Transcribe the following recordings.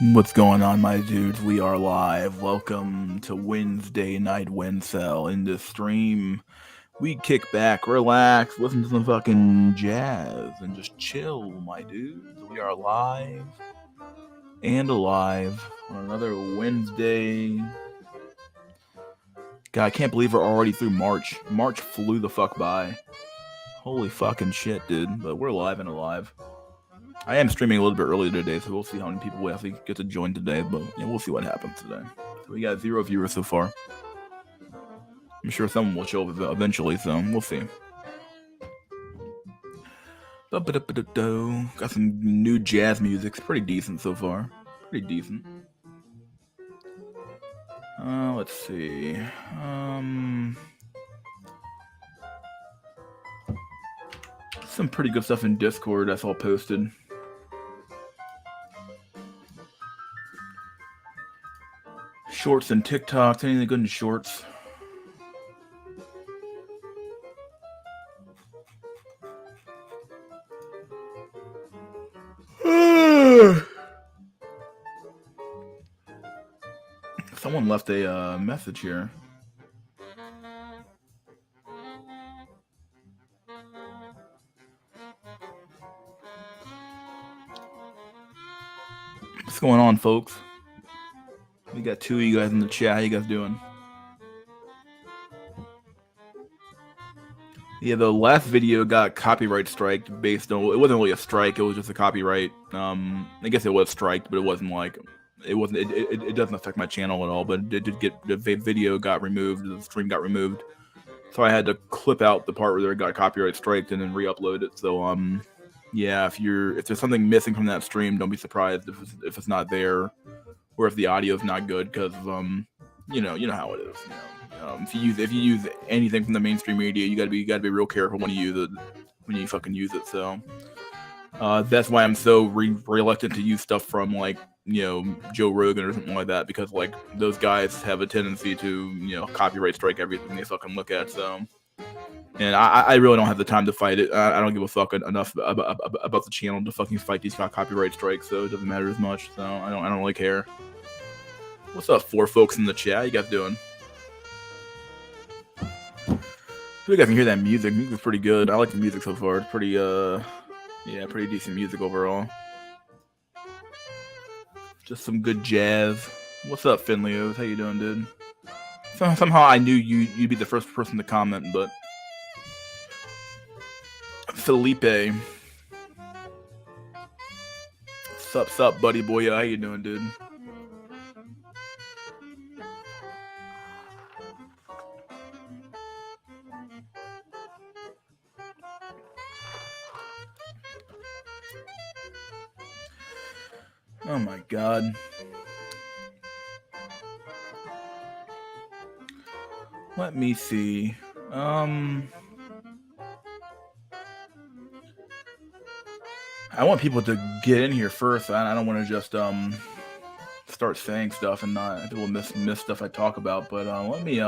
What's going on, my dudes? We are live. Welcome to Wednesday night WINsel. In this stream, we kick back, relax, listen to some fucking jazz, and just chill, my dudes. We are live and alive on another Wednesday. God, I can't believe we're already through March. March flew the fuck by. Holy fucking shit, dude. But we're live and alive. I am streaming a little bit earlier today, so we'll see how many people we actually get to join today, but yeah, we'll see what happens today. So we got 0 viewers so far. I'm sure someone will show up eventually, so we'll see. Got some new jazz music. It's pretty decent so far. Pretty decent. Let's see. Some pretty good stuff in Discord that's all posted. Shorts and TikToks, anything good in shorts? Someone left a message here. What's going on, folks? We got 2 of you guys in the chat. How you guys doing? Yeah, the last video got copyright striked based on, it wasn't really a strike, it was just a copyright. I guess it was striked, but it wasn't like, it doesn't affect my channel at all, but it did get, the video got removed, the stream got removed. So I had to clip out the part where it got copyright striked and then re-upload it. So yeah, if there's something missing from that stream, don't be surprised if it's not there, or if the audio is not good, because you know how it is. You know, if you use anything from the mainstream media, you gotta be real careful when you use it, when you fucking use it. So that's why I'm so reluctant to use stuff from, like, you know, Joe Rogan or something like that, because like those guys have a tendency to, you know, copyright strike everything they fucking look at. So, and I really don't have the time to fight it. I don't give a fuck enough about the channel to fucking fight these copyright strikes. So it doesn't matter as much. So I don't really care. What's up, 4 folks in the chat? How you guys doing? You guys can hear that music. Music's pretty good. I like the music so far. It's pretty yeah, pretty decent music overall. Just some good jazz. What's up, Finleos? How you doing, dude? Somehow I knew you'd be the first person to comment, but Felipe. Sup, buddy boy? How you doing, dude? Oh my god. Let me see. I want people to get in here first. I don't want to just start saying stuff and not people miss stuff I talk about. But let me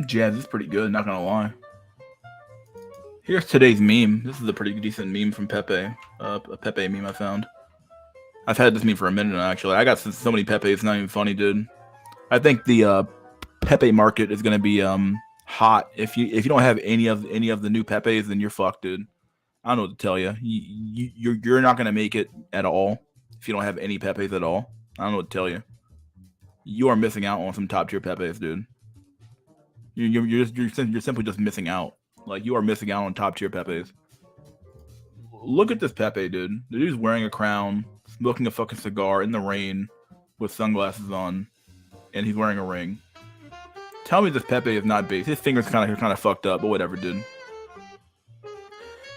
Jazz is pretty good, not gonna lie. Here's today's meme. This is a pretty decent meme from Pepe. A Pepe meme I found. I've had this meme for a minute now, actually. I got so many Pepe, it's not even funny, dude. I think the Pepe market is gonna be hot. If you don't have any of the new Pepes, then you're fucked, dude. I don't know what to tell you. You're not gonna make it at all if you don't have any Pepes at all. I don't know what to tell you. You are missing out on some top tier Pepes, dude. You're simply just missing out. Like, you are missing out on top tier Pepes. Look at this Pepe, dude. The dude's wearing a crown, smoking a fucking cigar in the rain with sunglasses on, and he's wearing a ring. Tell me this Pepe is not base. His fingers kind of fucked up, but whatever, dude.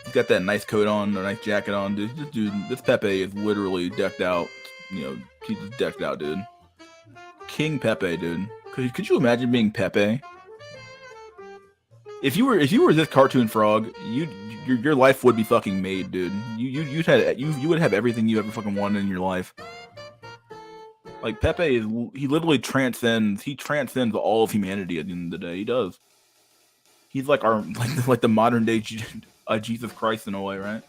He's got that nice coat on, a nice jacket on, dude. This Pepe is literally decked out. You know, he's just decked out, dude. King Pepe, dude. Could you imagine being Pepe? If you were this cartoon frog, your life would be fucking made, dude. You would have everything you ever fucking wanted in your life. Like Pepe is, he literally transcends. He transcends all of humanity at the end of the day. He does. He's like our like the modern day Jesus Christ in a way, right?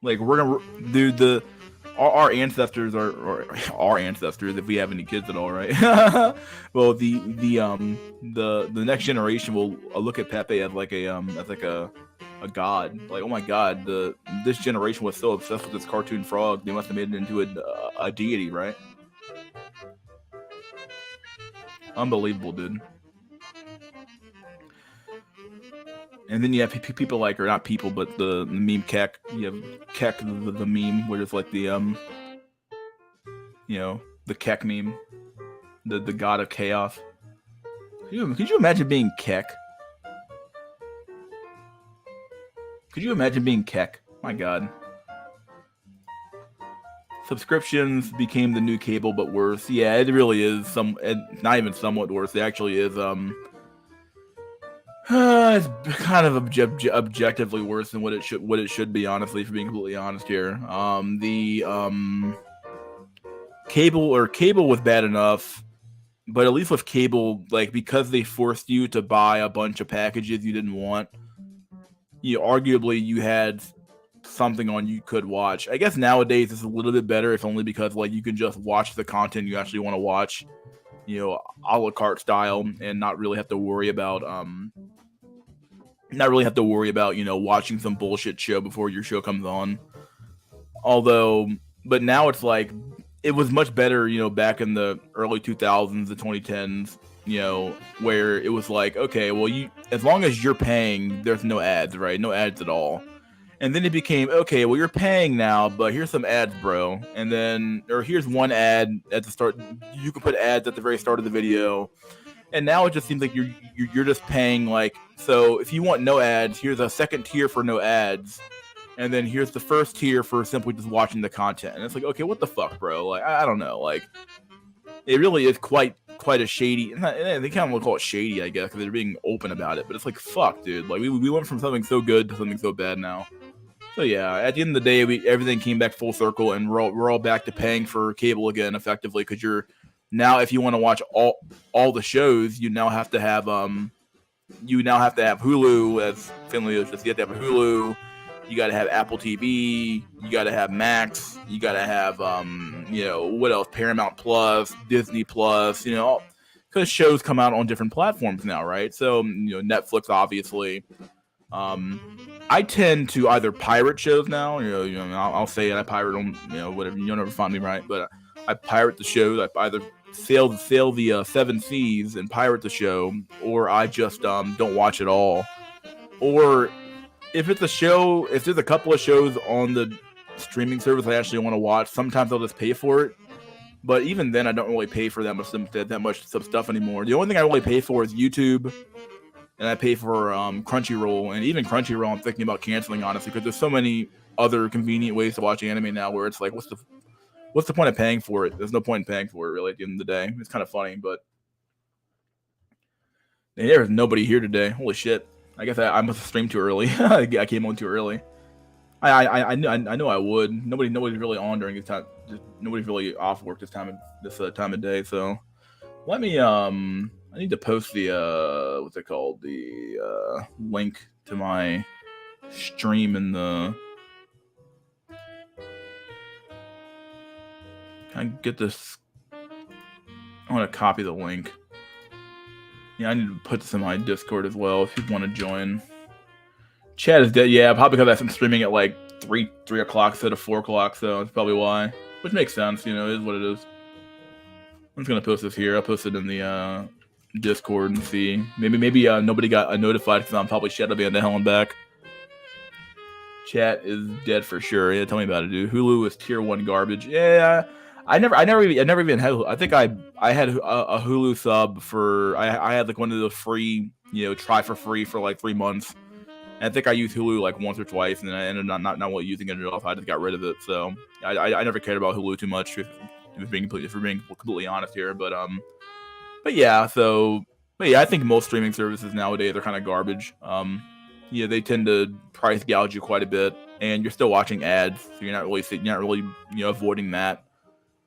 Like we're gonna do the our ancestors are or our ancestors if we have any kids at all, right? Well, the next generation will look at Pepe as like a god. Like, oh my god, this generation was so obsessed with this cartoon frog, they must have made it into a deity, right? Unbelievable, dude. And then you have people like, or not people, but the meme Keck. You have Keck, the meme, where it's like the the Keck meme, the god of chaos. Could you imagine being Keck? Could you imagine being Keck? My god. Subscriptions became the new cable, but worse. Yeah, it really is. Not even somewhat worse. It actually is. It's kind of objectively worse than what it should be. Honestly, for being completely honest here, the cable was bad enough, but at least with cable, like because they forced you to buy a bunch of packages you didn't want, arguably you had something on you could watch. I guess nowadays it's a little bit better, if only because like you can just watch the content you actually want to watch, a la carte style, and not really have to worry about watching some bullshit show before your show comes on. Although, but now it's like it was much better, back in the early 2000s, the 2010s, where it was like, okay, well, as long as you're paying, there's no ads, right? No ads at all. And then it became, okay, well, you're paying now, but here's some ads, bro. And then, or here's one ad at the start. You can put ads at the very start of the video. And now it just seems like you're just paying, like, so if you want no ads, here's a second tier for no ads. And then here's the first tier for simply just watching the content. And it's like, okay, what the fuck, bro? Like, I don't know. Like, it really is quite a shady. They kind of call it shady, I guess, because they're being open about it. But it's like, fuck, dude. Like, we went from something so good to something so bad now. So yeah, at the end of the day, everything came back full circle, and we're all back to paying for cable again, effectively, because you're now, if you want to watch all the shows, you now have to have Hulu. As Finley was just, you have to have a Hulu. You got to have Apple TV. You got to have Max. You got to have what else? Paramount Plus, Disney Plus. Because shows come out on different platforms now, right? So Netflix, obviously. I tend to either pirate shows now. I'll say it. I pirate them. Whatever. You'll never find me, right? But I pirate the shows. I either sail the seven seas and pirate the show, or I just don't watch it all. Or if it's a show, if there's a couple of shows on the streaming service I actually want to watch, sometimes I'll just pay for it. But even then, I don't really pay for that much stuff anymore. The only thing I really pay for is YouTube. And I pay for Crunchyroll, and even Crunchyroll I'm thinking about canceling, honestly, because there's so many other convenient ways to watch anime now where it's like, what's the point of paying for it? There's no point in paying for it, really, at the end of the day. It's kind of funny, but there's nobody here today. Holy shit. I guess I must have streamed too early. I came on too early. I know I would. Nobody's really on during this time. Nobody's really off work this time of day, so let me I need to post the what's it called? The link to my stream in the. Can I get this? I want to copy the link. Yeah, I need to put this in my Discord as well if you want to join. Chat is dead. Yeah, probably because I'm streaming at like 3 o'clock instead of 4 o'clock, so that's probably why. Which makes sense, it is what it is. I'm just gonna post this here. I'll post it in the Discord and see. Maybe nobody got notified because I'm probably Shadow Band the hell and back. Chat is dead for sure. Yeah, tell me about it, dude. Hulu is tier 1 garbage. Yeah, I never even had. I think I had a Hulu sub for. I had like one of those free, try for free for like 3 months. And I think I used Hulu like once or twice, and then I ended up not really using it at all. I just got rid of it. So I never cared about Hulu too much. If being completely honest here, but yeah. I think most streaming services nowadays are kind of garbage. They tend to price gouge you quite a bit, and you're still watching ads, so you're not really avoiding that.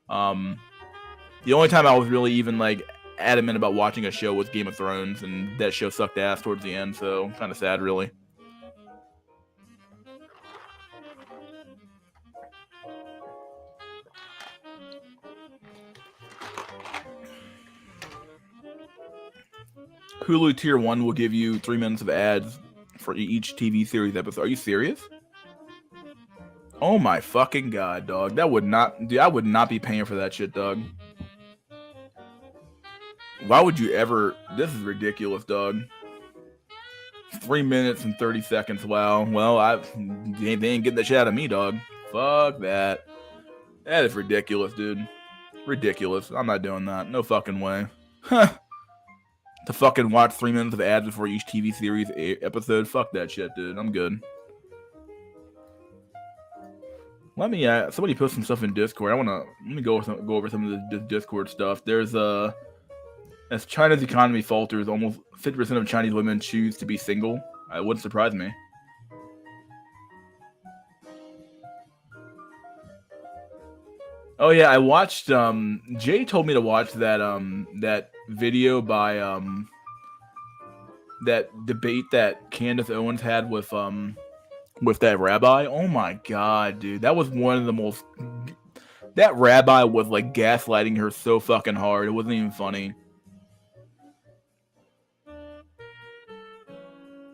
The only time I was really even like adamant about watching a show was Game of Thrones, and that show sucked ass towards the end, so kind of sad, really. Hulu Tier 1 will give you 3 minutes of ads for each TV series episode. Are you serious? Oh my fucking god, dog. That would not... Dude, I would not be paying for that shit, dog. Why would you ever... This is ridiculous, dog. 3 minutes and 30 seconds. Wow. Well, they ain't getting that shit out of me, dog. Fuck that. That is ridiculous, dude. Ridiculous. I'm not doing that. No fucking way. Huh. To fucking watch 3 minutes of ads before each TV series episode. Fuck that shit, dude. I'm good. Let me somebody post some stuff in Discord. Let me go over some of the Discord stuff. There's as China's economy falters, almost 50% of Chinese women choose to be single. It wouldn't surprise me. Oh yeah, I watched. Jay told me to watch that that video by that debate that Candace Owens had with that rabbi. Oh my god, dude, that was one of the most. That rabbi was like gaslighting her so fucking hard. It wasn't even funny.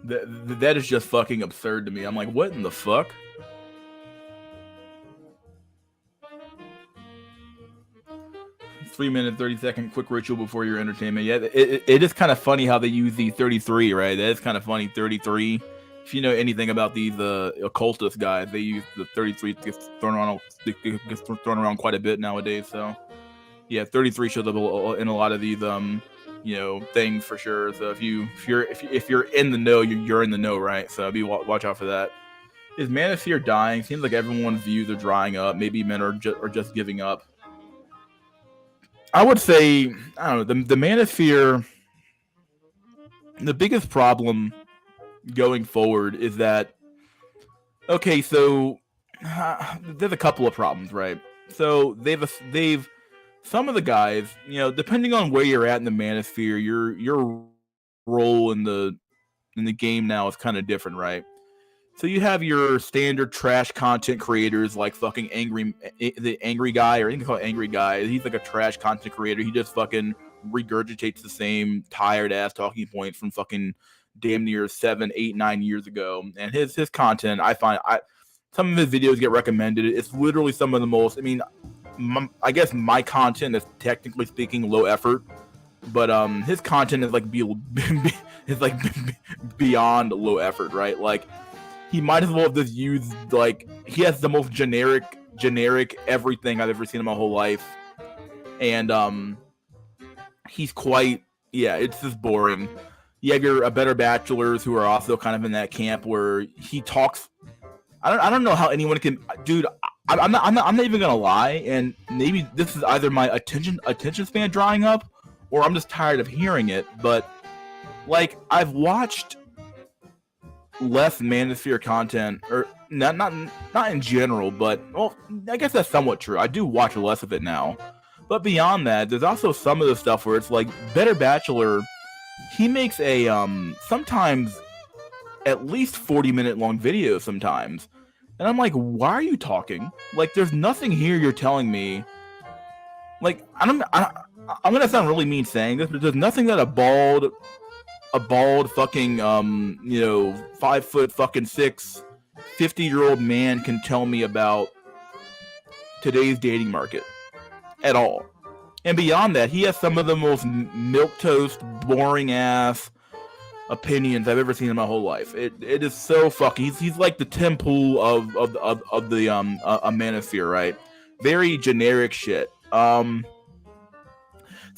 That is just fucking absurd to me. I'm like, what in the fuck? Minute 30-second quick ritual before your entertainment. Yeah, it is kind of funny how they use the 33, right? That is kind of funny. 33. If you know anything about these occultist guys, they use the 33 gets thrown around quite a bit nowadays. So yeah, 33 shows up in a lot of these things for sure. So if you're in the know, you're in the know, right? So watch out for that. Is Manosphere dying? Seems like everyone's views are drying up. Maybe men are just giving up. I would say, I don't know, the Manosphere, the biggest problem going forward is that, okay, so there's a couple of problems, right? So they've some of the guys, depending on where you're at in the Manosphere, your role in the game now is kind of different, right? So you have your standard trash content creators like fucking the angry guy, or I think they call it angry guy. He's like a trash content creator. He just fucking regurgitates the same tired ass talking points from fucking damn near 7, 8, 9 years ago. And his content, I find some of his videos get recommended. It's literally some of the most. I mean, I guess my content is technically speaking low effort, but his content is like beyond low effort, right? Like. He might as well have just used, like, he has the most generic everything I've ever seen in my whole life. And, he's quite, it's just boring. You have your Better Bachelors who are also kind of in that camp where he talks. I don't know how anyone can, dude, I'm not even gonna lie, and maybe this is either my attention span drying up, or I'm just tired of hearing it, but, like, I've watched less Manosphere content, or not in general, but well, I guess that's somewhat true. I do watch less of it now, but beyond that, there's also some of the stuff where it's like Better Bachelor. He makes a sometimes at least 40-minute long videos sometimes, and I'm like, why are you talking? Like, there's nothing here you're telling me. Like, I'm gonna sound really mean saying this, but there's nothing that a bald fucking 5 foot fucking 6 50-year-old man can tell me about today's dating market at all. And beyond that, he has some of the most milquetoast, boring ass opinions I've ever seen in my whole life. It is so fucking. He's like the Tim Pool of the Manosphere, right? Very generic shit. So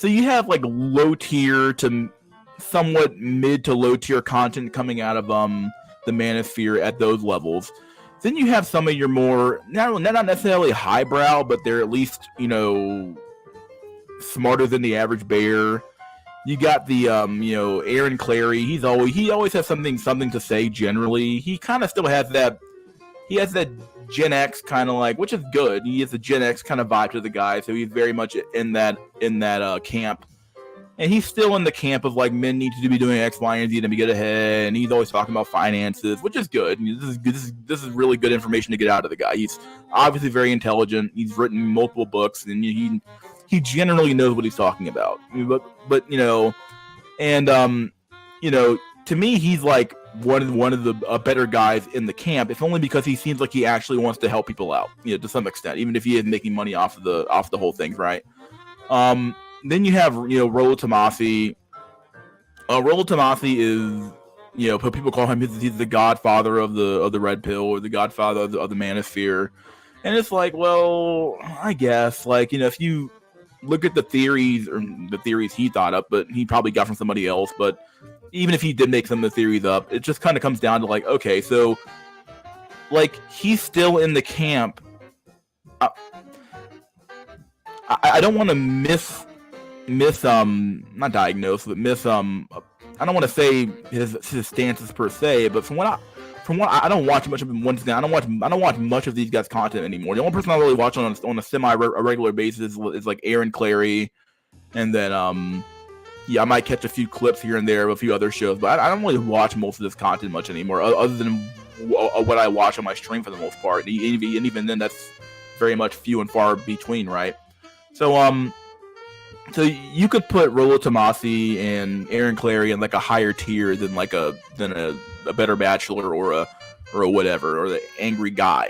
you have like low tier to somewhat mid to low tier content coming out of the Manosphere at those levels. Then you have some of your more not necessarily highbrow, but they're at least smarter than the average bear. You got the Aaron Clary. He always has something to say. Generally, he kind of still has that he has that Gen X kind of like, which is good. He has a Gen X kind of vibe to the guy, so he's very much in that camp. And he's still in the camp of like men need to be doing X, Y, and Z to get ahead. And he's always talking about finances, which is good. This is really good information to get out of the guy. He's obviously very intelligent. He's written multiple books, and he generally knows what he's talking about. But you know, and you know, to me, he's like one of the better guys in the camp, if only because he seems like he actually wants to help people out, you know, to some extent, even if he is making money off the whole thing, right? Then you have, you know, Rollo Tomasi. Rollo Tomasi is, you know, people call him, he's the godfather of the red pill, or the godfather of the manosphere. And it's like, well, I guess, like, you know, if you look at the theories, or the theories he thought up, but he probably got from somebody else, but even if he did make some of the theories up, it just kind of comes down to like, okay, so like he's still in the camp. I don't want to not diagnose, but I don't want to say his stances per se, but from what I don't watch much of him once again. I don't watch much of these guys' content anymore. The only person I really watch on a semi-regular basis is like Aaron Clary, and then yeah, I might catch a few clips here and there of a few other shows, but I don't really watch most of this content much anymore, other than what I watch on my stream for the most part. And even then, that's very much few and far between, right? So so you could put Rollo Tomasi and Aaron Clary in like a higher tier than a Better Bachelor or a whatever, or the angry guy,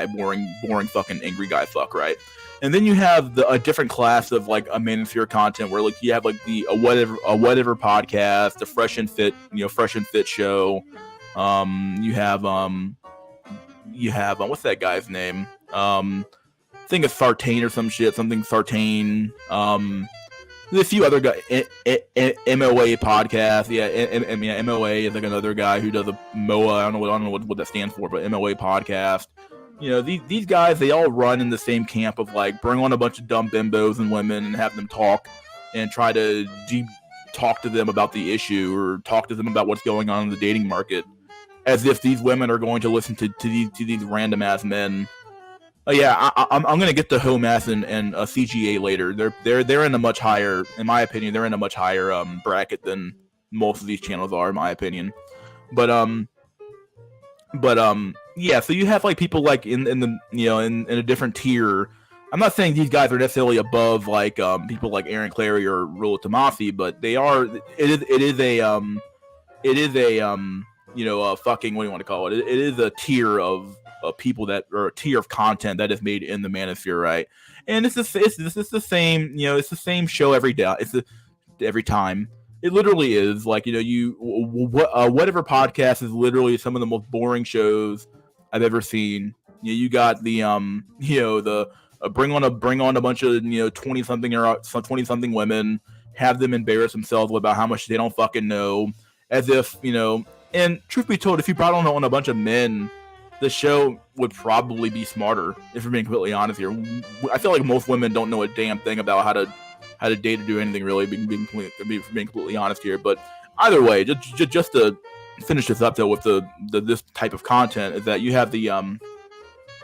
boring fucking angry guy fuck, right? And then you have a different class of like a manosphere content where like you have like a whatever podcast, the Fresh and Fit show. You have what's that guy's name? I think it's Sartain or some shit, something Sartain. There's a few other guys. MOA podcast, yeah, MOA is like another guy who does a MOA. I don't know what that stands for, but MOA podcast. You know, these guys, they all run in the same camp of like bring on a bunch of dumb bimbos and women and have them talk and try to talk to them about the issue, or talk to them about what's going on in the dating market, as if these women are going to listen to these random ass men. Yeah, I'm gonna get to Home Ass and CGA later. They're in a much higher, in my opinion, they're in a much higher bracket than most of these channels are, in my opinion. But yeah, so you have like people like in the, you know, in a different tier. I'm not saying these guys are necessarily above like people like Aaron Clary or Rollo Tomasi, but they are. It is a you know, fucking, what do you want to call it? It is a tier of people that, or a tier of content that is made in the manosphere, right? And it's the same, you know, it's the same show every day. Every time. It literally is like, you know, whatever podcast is literally some of the most boring shows I've ever seen. You know, you got the you know, the bring on a bunch of, you know, 20-something women, have them embarrass themselves about how much they don't fucking know, as if, you know. And truth be told, if you brought on a bunch of men, the show would probably be smarter, if we're being completely honest here. I feel like most women don't know a damn thing about how to date or do anything, really, being completely honest here. But either way, just to finish this up though with this type of content, is that you have the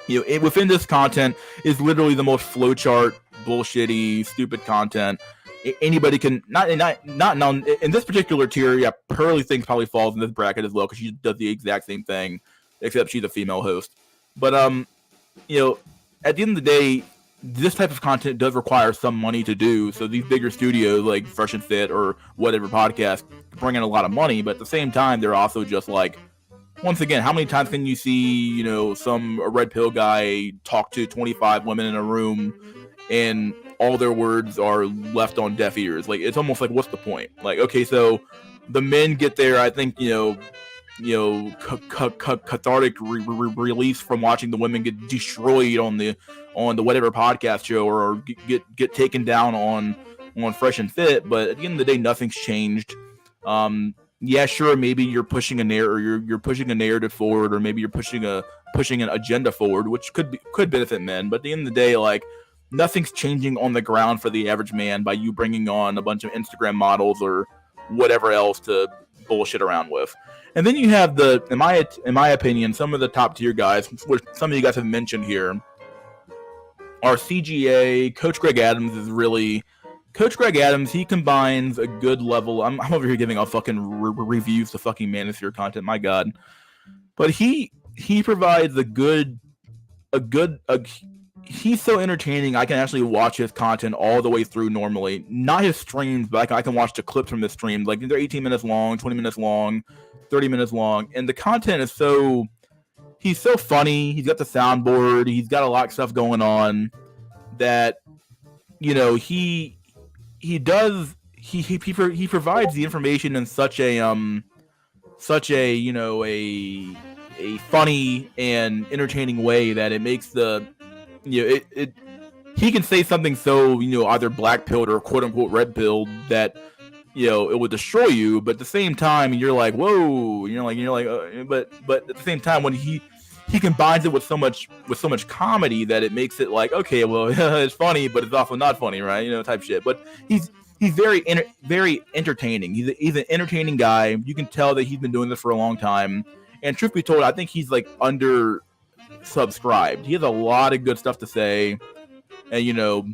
you know, within this content is literally the most flowchart, bullshitty, stupid content. Anybody can not in this particular tier. Yeah, Pearly Things probably falls in this bracket as well, because she does the exact same thing, except she's a female host. But you know, at the end of the day, this type of content does require some money to do. So these bigger studios like Fresh and Fit or whatever podcast bring in a lot of money, but at the same time, they're also just like, once again, how many times can you see, you know, a red pill guy talk to 25 women in a room and all their words are left on deaf ears? Like, it's almost like, what's the point? Like, okay, so the men get there, I think, cathartic release from watching the women get destroyed on the whatever podcast show, or get taken down on Fresh and Fit. But at the end of the day, nothing's changed. Yeah, sure, maybe you're pushing you're pushing a narrative forward, or maybe you're pushing an agenda forward, which could benefit men. But at the end of the day, like, nothing's changing on the ground for the average man by you bringing on a bunch of Instagram models or whatever else to bullshit around with. And then you have in my opinion, some of the top tier guys, which some of you guys have mentioned here, are CGA. Coach Greg Adams is really Coach Greg Adams. He combines a good level. I'm over here giving out fucking reviews to fucking Manosphere content. My God, but he provides he's so entertaining. I can actually watch his content all the way through normally. Not his streams, but I can watch the clips from his streams. Like they're 18 minutes long, 20 minutes long, 30 minutes long, and the content is so. He's so funny. He's got the soundboard. He's got a lot of stuff going on that, you know, he provides the information in such a you know a funny and entertaining way that it makes the, you know, he can say something so, you know, either black pilled or quote unquote red pilled that, you know, it would destroy you, but at the same time you're like, whoa, but at the same time when he combines it with so much comedy that it makes it like, okay, well, it's funny, but it's also not funny, right? You know, type shit. But he's very entertaining. He's an entertaining guy. You can tell that he's been doing this for a long time. And truth be told, I think he's like under subscribed. He has a lot of good stuff to say, and you know,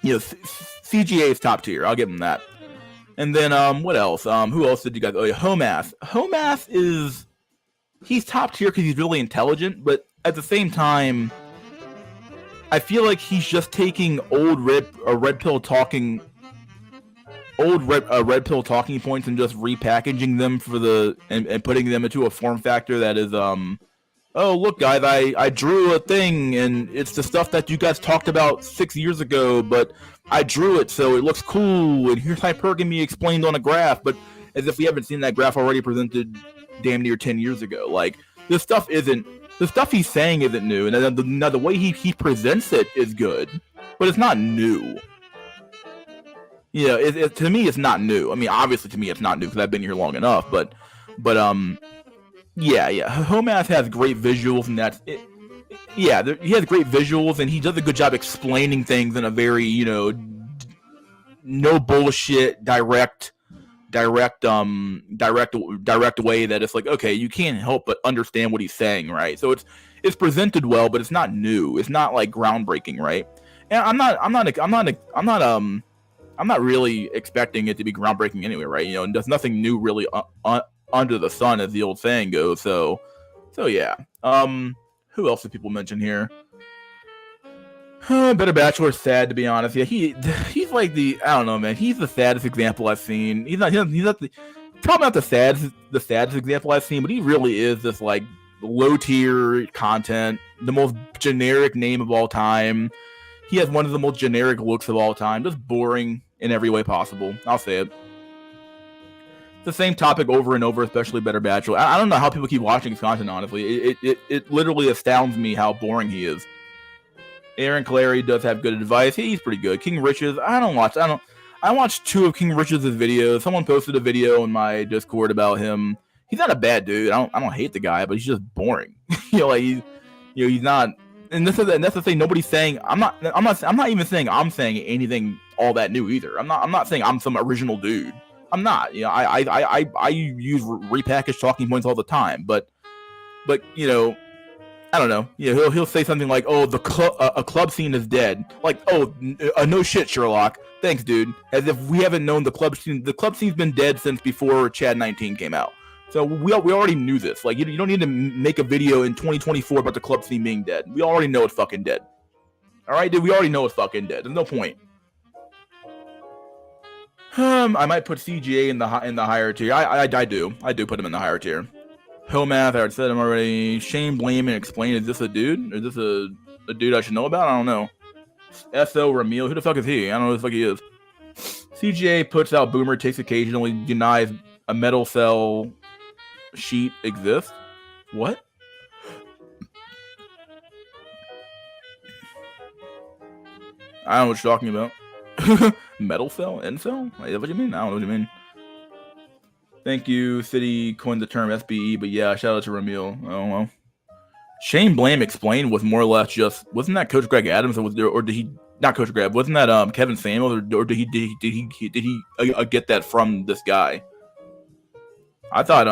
CGA is top tier. I'll give him that. And then what else? Who else did you guys? Oh yeah, Homath. Homath is he's top tier because he's really intelligent, but at the same time, I feel like he's just taking old red pill talking points and just repackaging them for and putting them into a form factor that is oh look guys, I drew a thing and it's the stuff that you guys talked about 6 years ago, but I drew it so it looks cool and here's hypergamy explained on a graph, but as if we haven't seen that graph already presented damn near 10 years ago. Like the stuff he's saying isn't new, and now the way he presents it is good, but it's not new. You know, to me it's not new. I mean, obviously to me it's not new because I've been here long enough, but yeah. Homath has great visuals, and he has great visuals, and he does a good job explaining things in a very, you know, no bullshit, direct way that it's like, okay, you can't help but understand what he's saying, right? So it's presented well, but it's not new. It's not like groundbreaking, right? And I'm not really expecting it to be groundbreaking anyway, right? You know, and there's nothing new really under the sun, as the old saying goes. So yeah. Who else did people mention here? Better Bachelor's sad, to be honest. Yeah, he's like I don't know, man. He's the saddest example I've seen. He's not probably not the saddest example I've seen, but he really is this like low tier content, the most generic name of all time. He has one of the most generic looks of all time, just boring in every way possible. I'll say it. The same topic over and over, especially Better Bachelor. I don't know how people keep watching his content, honestly. It literally astounds me how boring he is. Aaron Clary does have good advice. He's pretty good. King Riches, I watched 2 of King Riches' videos. Someone posted a video in my Discord about him. He's not a bad dude. I don't hate the guy, but he's just boring. He's not. And that's the thing. Nobody's saying. I'm not even saying I'm saying anything all that new either. I'm not saying I'm some original dude. I'm not. You know, I use repackaged talking points all the time. But you know, I don't know. Yeah, he'll say something like, "Oh, a club scene is dead." Like, "Oh, no shit, Sherlock. Thanks, dude." As if we haven't known the club scene. The club scene's been dead since before Chad 19 came out. So we already knew this. Like, you don't need to make a video in 2024 about the club scene being dead. We already know it's fucking dead. All right, dude. We already know it's fucking dead. There's no point. I might put CGA in the higher tier. I do put him in the higher tier. Homath, I already said him already. Shame, blame, and explain. Is this a dude? Is this a dude I should know about? I don't know. S.O. Ramil, who the fuck is he? I don't know who the fuck he is. CGA puts out Boomer Takes occasionally, denies a metal cell sheet exists. What? I don't know what you're talking about. Metal cell? Incel? Is that what you mean? I don't know what you mean. Thank you. City coined the term SBE, but yeah, shout out to Ramil. Oh well. Shame, blame, explain was more or less just, wasn't that Coach Greg Adams, or did he not Coach Greg? Wasn't that Kevin Samuels, or did he get that from this guy? I thought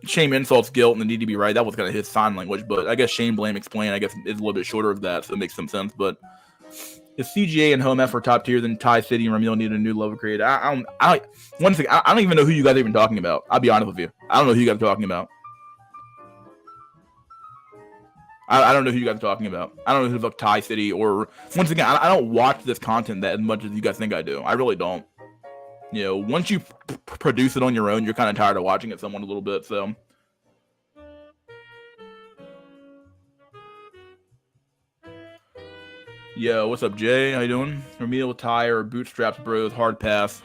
shame, insults, guilt, and the need to be right. That was kind of his sign language, but I guess shame, blame, explain, I guess is a little bit shorter of that, so it makes some sense. But if CGA and Home F are top tier, then Ty City and Ramil need a new level creator. I don't even know who you guys are even talking about. I'll be honest with you. I don't know who you guys are talking about. I don't know who you guys are talking about. I don't know who the fuck Ty City or... Once again, I don't watch this content that as much as you guys think I do. I really don't. You know, once you produce it on your own, you're kind of tired of watching it someone a little bit, so... Yo, what's up, Jay? How you doing? Ramil, Ty, or Bootstraps Bros, hard pass.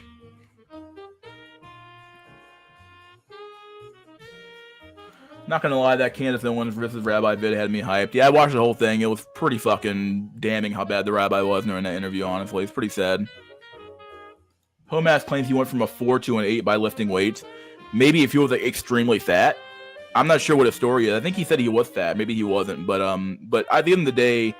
Not gonna lie, that Candace Owens versus Rabbi vid had me hyped. Yeah, I watched the whole thing. It was pretty fucking damning how bad the Rabbi was during that interview, honestly. It's pretty sad. Homass claims he went from a 4 to an 8 by lifting weights. Maybe if he was like extremely fat. I'm not sure what his story is. I think he said he was fat. Maybe he wasn't. But at the end of the day,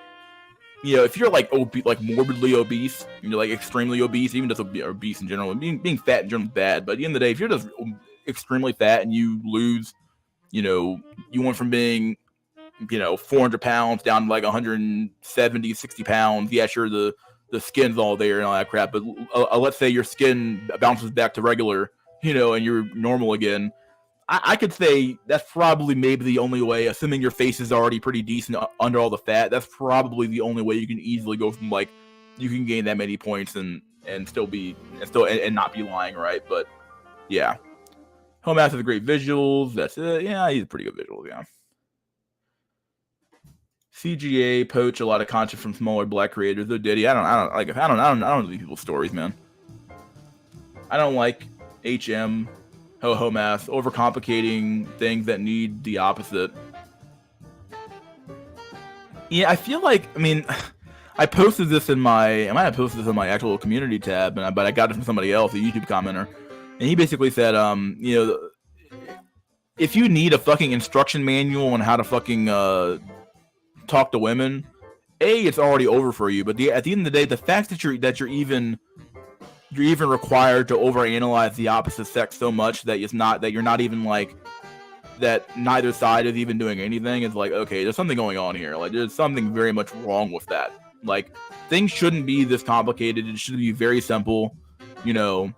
you know, if you're like morbidly obese, you're like extremely obese, even just obese in general, being fat in general is bad. But at the end of the day, if you're just extremely fat and you lose, you know, you went from being, you know, 400 pounds down to like 170, 60 pounds. Yeah, sure, the skin's all there and all that crap. But let's say your skin bounces back to regular, you know, and you're normal again. I could say that's probably maybe the only way, assuming your face is already pretty decent under all the fat, that's probably the only way you can easily go from, like, you can gain that many points and still not be lying, right? But, yeah. Homass has great visuals. That's it. Yeah, he's pretty good visuals, yeah. CGA poach a lot of content from smaller black creators. Though Diddy, I don't know these people's stories, man. I don't like HM, Homass, overcomplicating things that need the opposite. Yeah, I feel like, I mean, I posted this in I might have posted this in my actual community tab, but I got it from somebody else, a YouTube commenter, and he basically said, you know, if you need a fucking instruction manual on how to fucking talk to women, it's already over for you. But at the end of the day, the fact that you're even required to overanalyze the opposite sex so much that you're not even like that neither side is even doing anything is like, okay, there's something going on here. Like, there's something very much wrong with that. Like, things shouldn't be this complicated. It should be very simple. You know,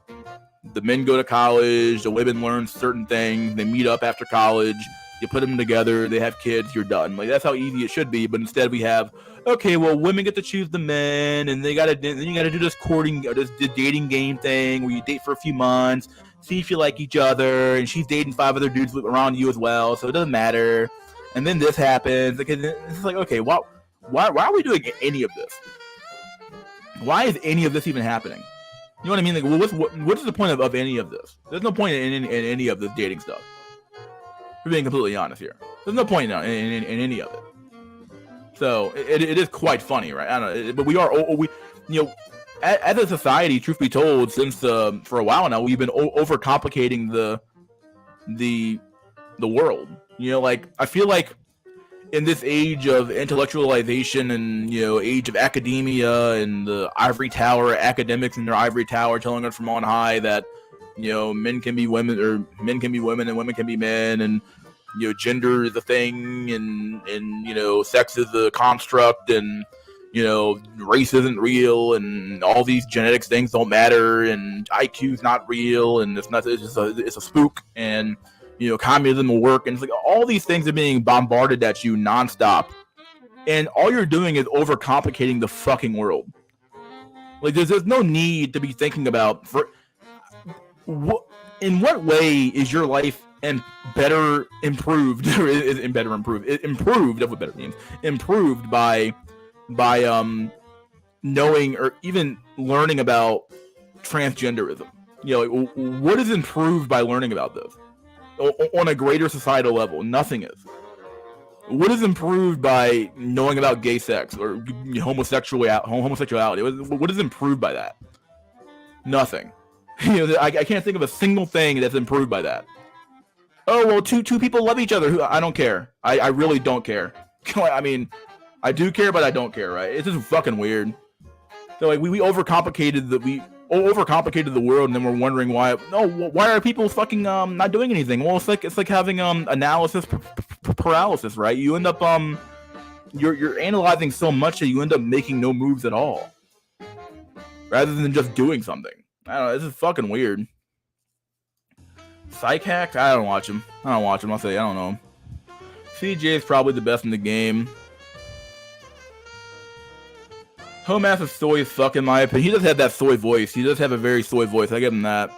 the men go to college, the women learn certain things, they meet up after college, you put them together, they have kids, you're done. Like, that's how easy it should be. But instead we have, okay, well, women get to choose the men, and then you gotta do this courting, or this dating game thing where you date for a few months, see if you like each other, and she's dating 5 other dudes around you as well, so it doesn't matter. And then this happens. Like, it's like, okay, why are we doing any of this? Why is any of this even happening? You know what I mean? Like, well, what's the point of any of this? There's no point in any of this dating stuff. We're being completely honest here. There's no point in any of it. So it is quite funny, right? I don't know, but we you know, as a society, truth be told, since for a while now, we've been overcomplicating the world. You know, like, I feel like in this age of intellectualization and, you know, age of academia and the ivory tower academics in their ivory tower telling us from on high that, you know, men can be women, or men can be women and women can be men, and, you know, gender is a thing, and you know, sex is a construct, and, you know, race isn't real, and all these genetics things don't matter, and IQ's not real, and it's a spook, and, you know, communism will work, and it's like all these things are being bombarded at you nonstop, and all you're doing is overcomplicating the fucking world. Like, there's no need to be thinking about in what way is your life improved by knowing or even learning about transgenderism. You know, like, what is improved by learning about this on a greater societal level? Nothing is. What is improved by knowing about gay sex or homosexuality? What is improved by that? Nothing. You know, I can't think of a single thing that's improved by that. Oh, well, two people love each other. I don't care. I really don't care. I mean, I do care, but I don't care, right? It's just fucking weird. So, like, we overcomplicated overcomplicated the world, and then we're wondering why are people fucking not doing anything? Well, it's like having analysis paralysis, right? You end up you're analyzing so much that you end up making no moves at all, rather than just doing something. I don't know. This is fucking weird. Psych hacks? I don't watch him. I'll say I don't know. CJ is probably the best in the game. Home Ass of Soy is fuck in my opinion. He does have that soy voice. He does have a very soy voice. I give him that.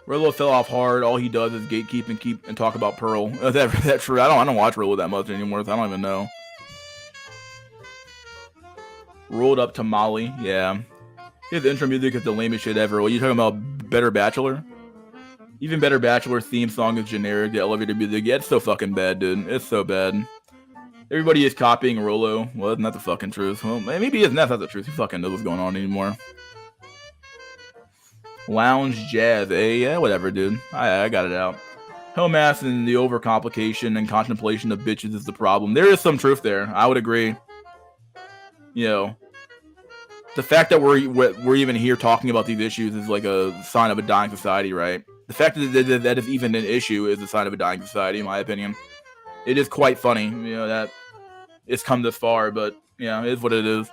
Rillo fell off hard. All he does is gatekeep and talk about Pearl. Is that true? I don't watch Rillo that much anymore. So I don't even know. Rolled up to Molly. Yeah. His intro music is the lamest shit ever. What are you talking about? Better Bachelor? Even Better Bachelor's theme song is generic. The elevator music. Yeah, it's so fucking bad, dude. It's so bad. Everybody is copying Rollo. Well, isn't that the fucking truth? Well, maybe isn't that the truth. Who fucking knows what's going on anymore? Lounge Jazz. Yeah, whatever, dude. I got it out. Home Ass and the overcomplication and contemplation of bitches is the problem. There is some truth there. I would agree. You know, the fact that we're even here talking about these issues is like a sign of a dying society, right? The fact that is even an issue is a sign of a dying society, in my opinion. It is quite funny, you know, that it's come this far, but yeah, it is what it is.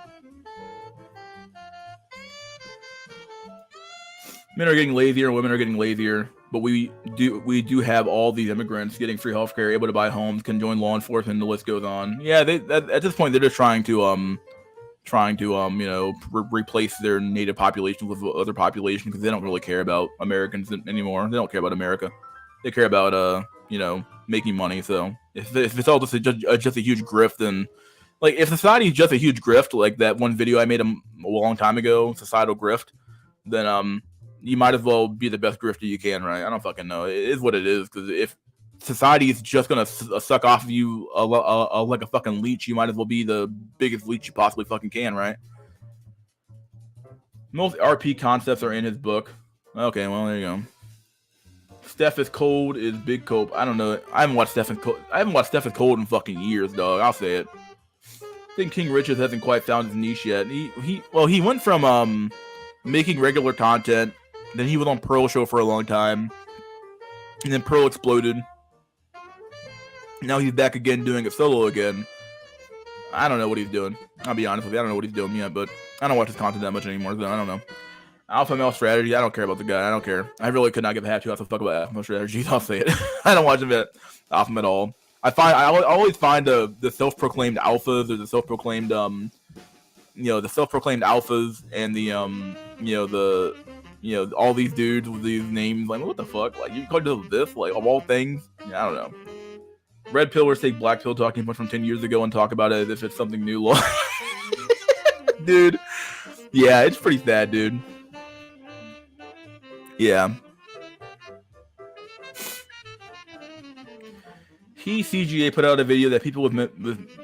Men are getting lazier, women are getting lazier, but we do have all these immigrants getting free healthcare, able to buy homes, can join law enforcement, the list goes on. Yeah, at this point they're just trying to you know, replace their native population with other population because they don't really care about Americans anymore. They don't care about America. They care about you know, making money. So if it's all just a huge grift, then like if society is just a huge grift, like that one video I made a long time ago, societal grift, then you might as well be the best grifter you can, right? I don't fucking know. It is what it is, because if society is just gonna suck off of you like a fucking leech, you might as well be the biggest leech you possibly fucking can, right? Most RP concepts are in his book. Okay, well, there you go. Steph is cold is big cope. I don't know. I haven't watched Steph is cold in fucking years, dog. I'll say it. I think King Richards hasn't quite found his niche yet. He went from making regular content, then he was on Pearl Show for a long time, and then Pearl exploded. Now he's back again doing it solo again. I don't know what he's doing. I'll be honest with you. I don't know what he's doing yet, but I don't watch his content that much anymore, so I don't know. Alpha Male Strategy. I don't care about the guy. I don't care. I really could not give a half two off the fuck about Alpha Male Strategy. I'll say it. I don't watch him at Alpha at all. I always find the self-proclaimed alphas or the self-proclaimed the self-proclaimed alphas and the all these dudes with these names, like, what the fuck? Like, you called this, like, of all things? Yeah, I don't know. Red pillers take black pill talking point from 10 years ago and talk about it as if it's something new. Dude. Yeah, it's pretty sad, dude. Yeah. CGA put out a video that people with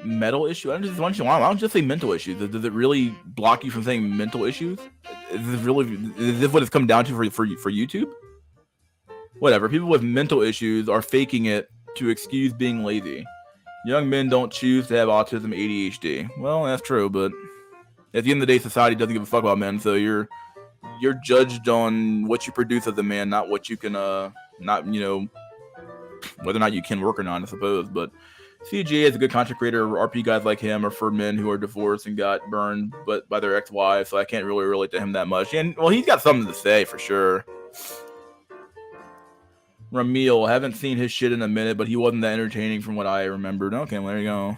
mental issues. I don't just say mental issues. Does it really block you from saying mental issues? Is this what it's come down to for YouTube? Whatever. People with mental issues are faking it to excuse being lazy. Young men don't choose to have autism, ADHD. Well, that's true, but at the end of the day, society doesn't give a fuck about men. So you're judged on what you produce as a man, not what you can whether or not you can work or not, I suppose. But CGA is a good content creator. RP guys like him are for men who are divorced and got burned by their ex-wives, so I can't really relate to him that much. And, well, he's got something to say, for sure. Ramil, haven't seen his shit in a minute, but he wasn't that entertaining from what I remembered. Okay, well, there you go.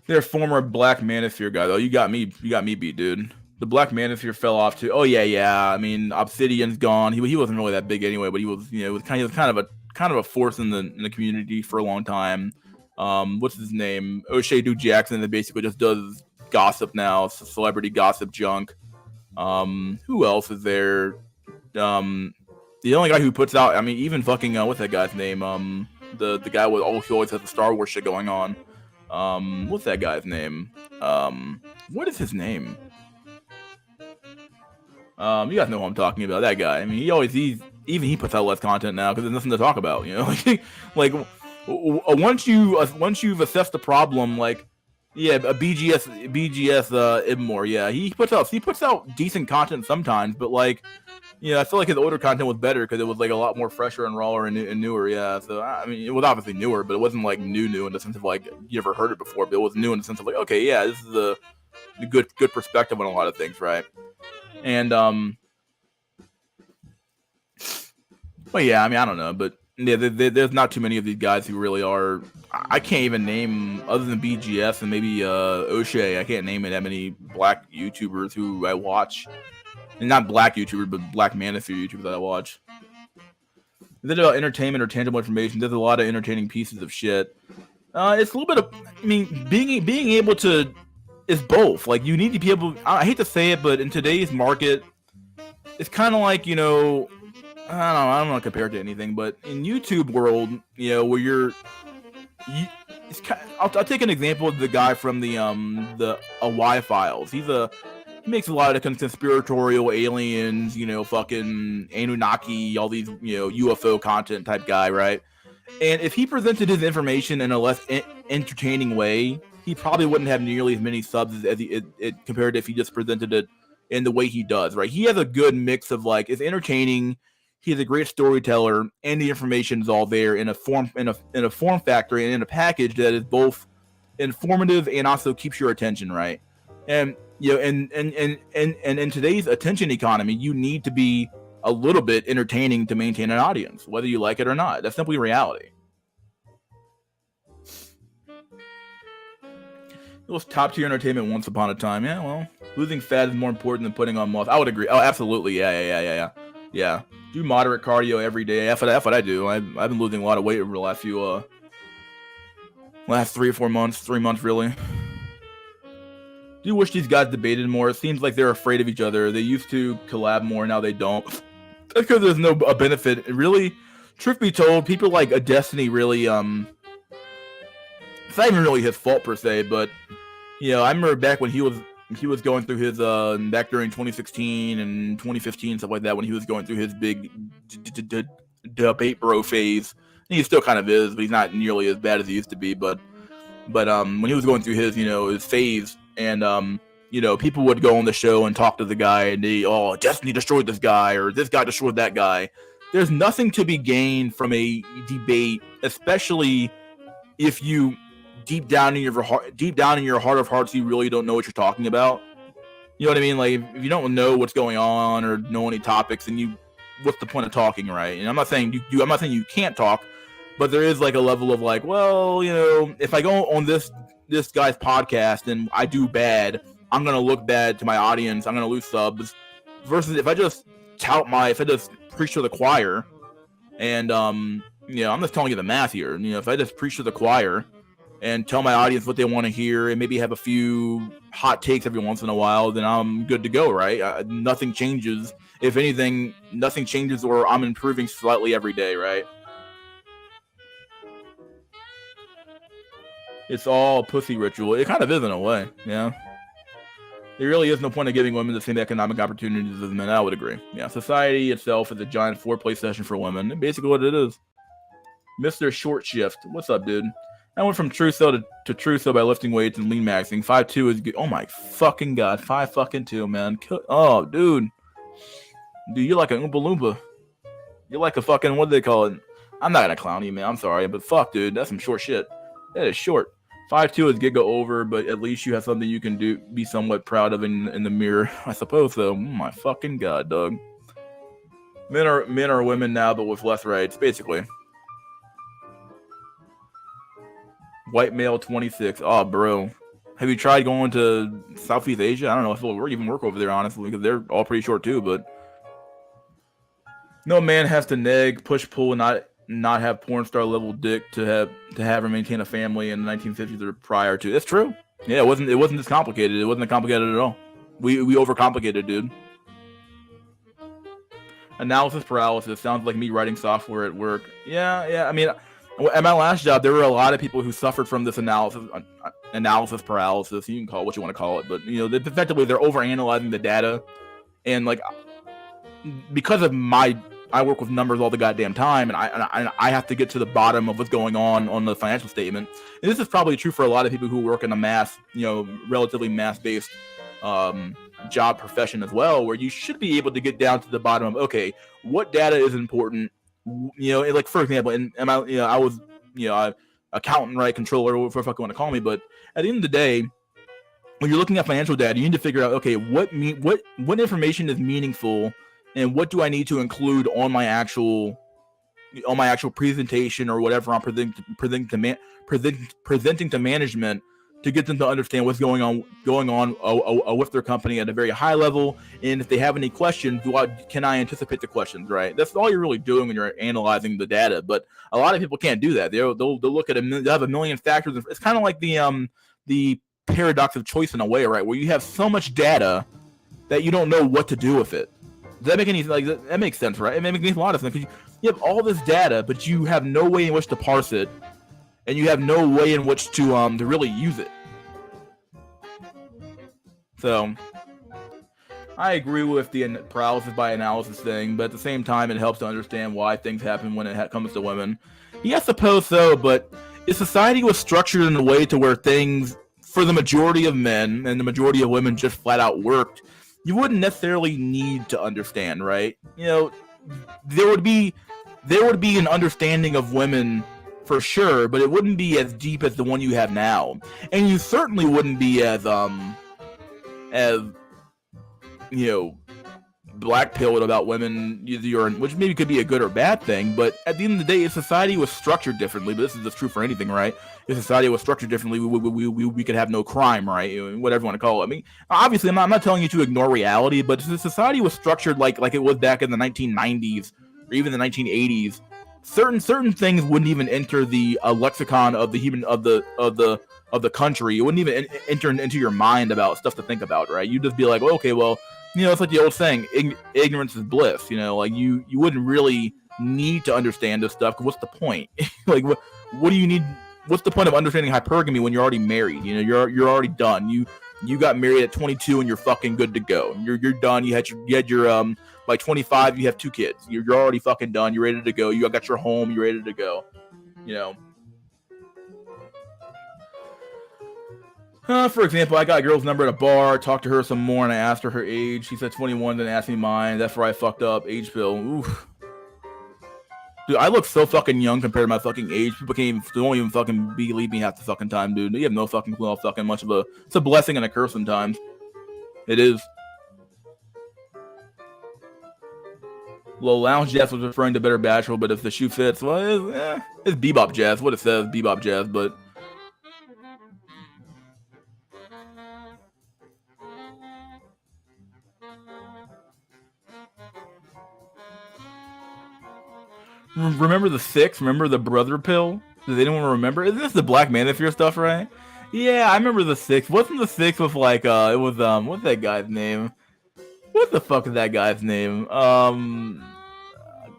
They're former Black Manosphere guy, though. You got me beat, dude. The Black Manosphere fell off too. Oh yeah. I mean, Obsidian's gone. He wasn't really that big anyway, but he was, was kind of a force in the community for a long time. What's his name? O'Shea Duke Jackson, that basically just does gossip now, celebrity gossip junk. Who else is there? The only guy who puts out, I mean, even fucking what's that guy's name? The guy with who always has the Star Wars shit going on. What's that guy's name? What is his name? You guys know who I'm talking about. That guy. I mean, he puts out less content now because there's nothing to talk about. You know, like once you've assessed the problem, like, yeah, a BGS Ibmore, yeah, he puts out decent content sometimes, but like, I feel like his older content was better because it was like a lot more fresher and rawer and newer. Yeah, so I mean, it was obviously newer, but it wasn't like new in the sense of like you ever heard it before. But it was new in the sense of like, okay, yeah, this is a good perspective on a lot of things, right? And well, yeah, I mean, I don't know, but yeah, there's not too many of these guys who really are. I can't even name, other than BGS and maybe O'Shea, I can't name that many black YouTubers who I watch. And not black YouTubers, but black manosphere YouTubers that I watch. Is it about entertainment or tangible information? There's a lot of entertaining pieces of shit. It's a little bit of, I mean, being able to is both. Like, you need to be able. I hate to say it, but in today's market, it's kind of like, I don't want to compare it to anything, but in YouTube world, where it's kind of, I'll take an example of the guy from the Y Files. He makes a lot of conspiratorial aliens, fucking Anunnaki, all these, UFO content type guy, right? And if he presented his information in a less entertaining way, he probably wouldn't have nearly as many subs as compared to if he just presented it in the way he does, right? He has a good mix of like, it's entertaining, he's a great storyteller, and the information is all there in a form factor and in a package that is both informative and also keeps your attention, right? And and in today's attention economy, you need to be a little bit entertaining to maintain an audience, whether you like it or not. That's simply reality. It was top tier entertainment once upon a time. Yeah, well, losing fat is more important than putting on muscle. I would agree. Oh, absolutely. Yeah. Do moderate cardio every day. That's what I do. I've been losing a lot of weight over the last 3 or 4 months. 3 months, really. Do you wish these guys debated more? It seems like they're afraid of each other. They used to collab more, now they don't. That's because there's no benefit. Really, truth be told, people like a Destiny really, it's not even really his fault per se, but, I remember back when he was going through his, back during 2016 and 2015, stuff like that, when he was going through his big debate bro phase. And he still kind of is, but he's not nearly as bad as he used to be, but when he was going through his, his phase, and people would go on the show and talk to the guy, and Destiny destroyed this guy, or this guy destroyed that guy. There's nothing to be gained from a debate, especially if you deep down in your heart of hearts, you really don't know what you're talking about. You know what I mean? Like, if you don't know what's going on or know any topics, then what's the point of talking, right? And I'm not saying I'm not saying you can't talk, but there is like a level of like, well, if I go on this guy's podcast and I do bad, I'm gonna look bad to my audience. I'm gonna lose subs. Versus if I just preach to the choir, and I'm just telling you the math here. If I just preach to the choir and tell my audience what they want to hear, and maybe have a few hot takes every once in a while, then I'm good to go, right? Nothing changes. If anything, nothing changes, or I'm improving slightly every day, right? It's all a pussy ritual. It kind of is in a way, yeah. There really is no point in giving women the same economic opportunities as men. I would agree. Yeah, society itself is a giant foreplay session for women. And basically what it is. Mr. Short Shift. What's up, dude? I went from Truso to Truso by lifting weights and lean maxing. 5'2" is good. Oh my fucking god. 5'2", man. Oh, dude. Dude, you're like an Oompa Loompa. You're like a fucking, what do they call it? I'm not gonna clown you, man. I'm sorry. But fuck, dude. That's some short shit. That is short. 5'2" is Giga over, but at least you have something you can be somewhat proud of in the mirror, I suppose. So, oh my fucking god, dog. Men are women now, but with less rights, basically. White male, 26. Oh, bro. Have you tried going to Southeast Asia? I don't know if it'll even work over there, honestly, because they're all pretty short too. But no man has to neg, push, pull, and not have porn star level dick to have or maintain a family in the 1950s or prior to. It's true. Yeah, it wasn't this complicated. It wasn't complicated at all. We overcomplicated, dude. Analysis paralysis sounds like me writing software at work. Yeah. I mean, at my last job, there were a lot of people who suffered from this analysis paralysis. You can call it what you want to call it, but effectively they're overanalyzing the data, and like because of my I work with numbers all the goddamn time, and I have to get to the bottom of what's going on the financial statement. And this is probably true for a lot of people who work in a mass, relatively mass-based job profession as well, where you should be able to get down to the bottom of, okay, what data is important, like for example, and I was, accountant, right, controller, whatever the fuck you want to call me, but at the end of the day, when you're looking at financial data, you need to figure out, okay, what information is meaningful, and what do I need to include on my actual presentation or whatever I'm presenting to management to get them to understand what's going on with their company at a very high level. And if they have any questions, can I anticipate the questions, right? That's all you're really doing when you're analyzing the data. But a lot of people can't do that. They'll look at they'll have a million factors. It's kind of like the paradox of choice in a way, right? Where you have so much data that you don't know what to do with it. Does that make any that makes sense, right? It makes a lot of sense, because you have all this data, but you have no way in which to parse it, and you have no way in which to really use it. So I agree with the paralysis by analysis thing, but at the same time, it helps to understand why things happen when it comes to women. Yeah, I suppose so, but if society was structured in a way to where things, for the majority of men and the majority of women, just flat out worked, you wouldn't necessarily need to understand, right? There would be an understanding of women for sure, but it wouldn't be as deep as the one you have now, and you certainly wouldn't be as black-pilled about women, which maybe could be a good or bad thing, but at the end of the day, if society was structured differently, but this is just true for anything, right? If society was structured differently, we could have no crime, right? Whatever you want to call it. I mean, obviously, I'm not telling you to ignore reality, but if society was structured like it was back in the 1990s or even the 1980s, certain things wouldn't even enter the lexicon of the human of the country. It wouldn't even enter into your mind about stuff to think about, right? You'd just be like, well, okay, well, it's like the old saying, ignorance is bliss. Like you wouldn't really need to understand this stuff. 'Cause what's the point? Like, what do you need? What's the point of understanding hypergamy when you're already married? You're already done. You got married at 22 and you're fucking good to go. You're done. You had your by 25 you have 2 kids. You're already fucking done. You're ready to go. You got your home. You're ready to go. For example, I got a girl's number at a bar, talked to her some more, and I asked her age. She said 21, then asked me mine. That's where I fucked up. Age pill. Oof. Dude, I look so fucking young compared to my fucking age. People don't even fucking believe me half the fucking time, dude. You have no fucking clue how fucking much of it's a blessing and a curse sometimes. It is. Well, Lounge Jazz was referring to Better Bachelor, but if the shoe fits, well, it's Bebop Jazz. What it says, Bebop Jazz, but... Remember the 6? Remember the brother pill? Does anyone remember? Isn't this the Black Manosphere stuff, right? Yeah, I remember the 6. Wasn't the 6 with it was what's that guy's name? What the fuck is that guy's name? God,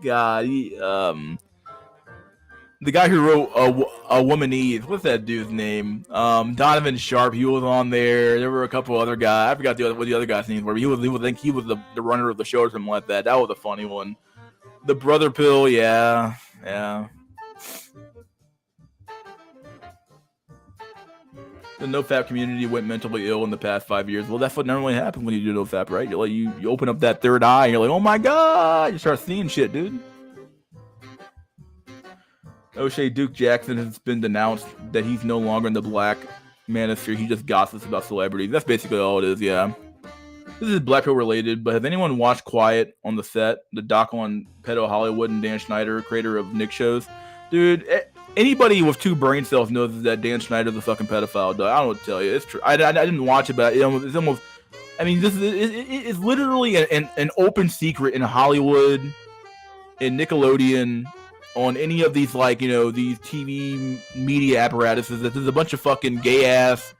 the guy who wrote a Womanese. What's that dude's name? Donovan Sharp. He was on there. There were a couple other guys. I forgot what the other guy's names were. But he was the runner of the show or something like that. That was a funny one. The brother pill, yeah. The NoFap community went mentally ill in the past 5 years. Well, that's what normally happens when you do NoFap, right? You open up that third eye, and you're like, oh my god! You start seeing shit, dude. O'Shea Duke Jackson has been denounced that he's no longer in the Black Manosphere. He just gossips about celebrities. That's basically all it is, yeah. This is Black Pill related, but has anyone watched Quiet on the Set, the doc on pedo Hollywood and Dan Schneider, creator of Nick shows? Dude, anybody with 2 brain cells knows that Dan Schneider's a fucking pedophile, dog. I don't know what to tell you. It's true. I didn't watch it, but it's almost... I mean, it's literally an open secret in Hollywood, in Nickelodeon, on any of these, these TV media apparatuses, that there's a bunch of fucking gay-ass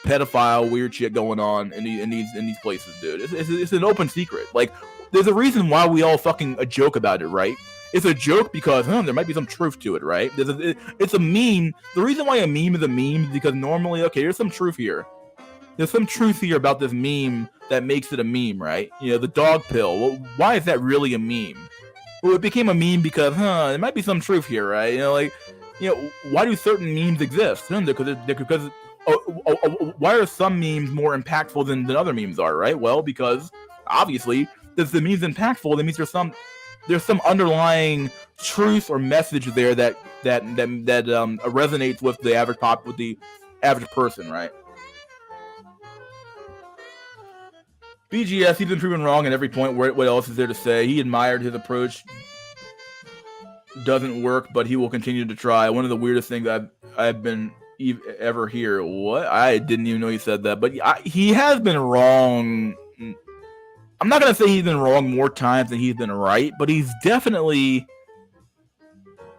pedophile weird shit going on in these places, dude. It's an open secret. Like, there's a reason why we all fucking a joke about it, right? It's a joke because there might be some truth to it, right? It's a meme. The reason why a meme is a meme is because normally, okay, there's some truth here. There's some truth here about this meme that makes it a meme, right? The dog pill. Well, why is that really a meme? Well, it became a meme because, there might be some truth here, right? Why do certain memes exist? Because why are some memes more impactful than other memes are, right? Well, because obviously, if the meme's impactful, that means there's some underlying truth or message there that resonates with the average person, right? BGS, he's been proven wrong at every point. What else is there to say? He admired his approach. Doesn't work, but he will continue to try. One of the weirdest things I've been ever hear. What? I didn't even know he said that, but he has been wrong. I'm not gonna say he's been wrong more times than he's been right, but he's definitely.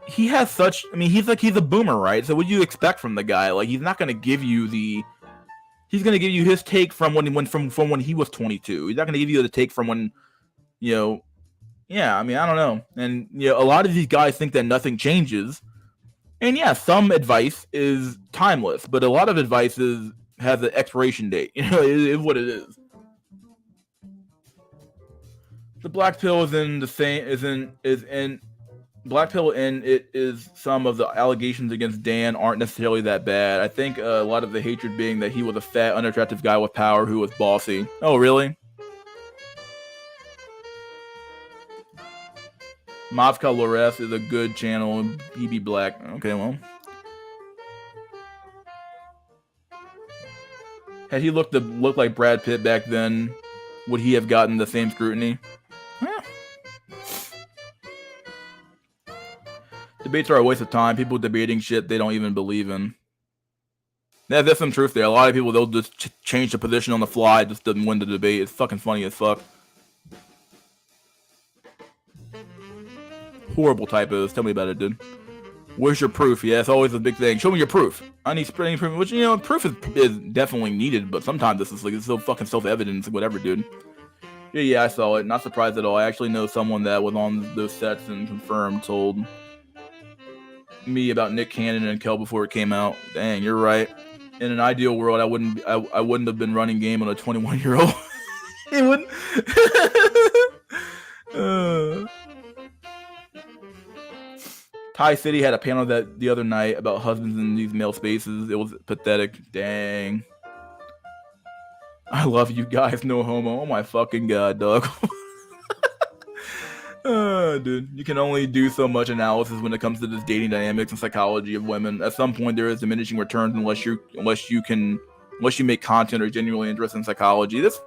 He has such. I mean, he's a boomer, right? So what do you expect from the guy? Like, he's not gonna give you the. He's gonna give you his take from when he was 22. He's not gonna give you the take from when, Yeah, I mean, I don't know. And a lot of these guys think that nothing changes. And yeah, some advice is timeless, but a lot of advice has an expiration date. It is what it is. The black pill is in black pill, and it is some of the allegations against Dan aren't necessarily that bad. I think a lot of the hatred being that he was a fat, unattractive guy with power who was bossy. Oh, really? Moscow Lores is a good channel. He be black. Okay, well. Had he looked like Brad Pitt back then, would he have gotten the same scrutiny? Debates are a waste of time. People debating shit they don't even believe in. Yeah, there's some truth there. A lot of people, they'll just change the position on the fly just to win the debate. It's fucking funny as fuck. Horrible typos. Tell me about it, dude. Where's your proof? Yeah, it's always a big thing. Show me your proof. I need spreading proof. Which, proof is definitely needed, but sometimes this is it's so fucking self-evident, whatever, dude. Yeah, I saw it. Not surprised at all. I actually know someone that was on those sets and confirmed, told me about Nick Cannon and Kel before it came out. Dang, you're right. In an ideal world, I wouldn't have been running game on a 21-year-old. It wouldn't. Thai City had a panel the other night about husbands in these male spaces. It was pathetic. Dang. I love you guys, no homo. Oh my fucking god, dog. Dude, you can only do so much analysis when it comes to this dating dynamics and psychology of women. At some point, there is diminishing returns unless you make content or genuinely interested in psychology. There's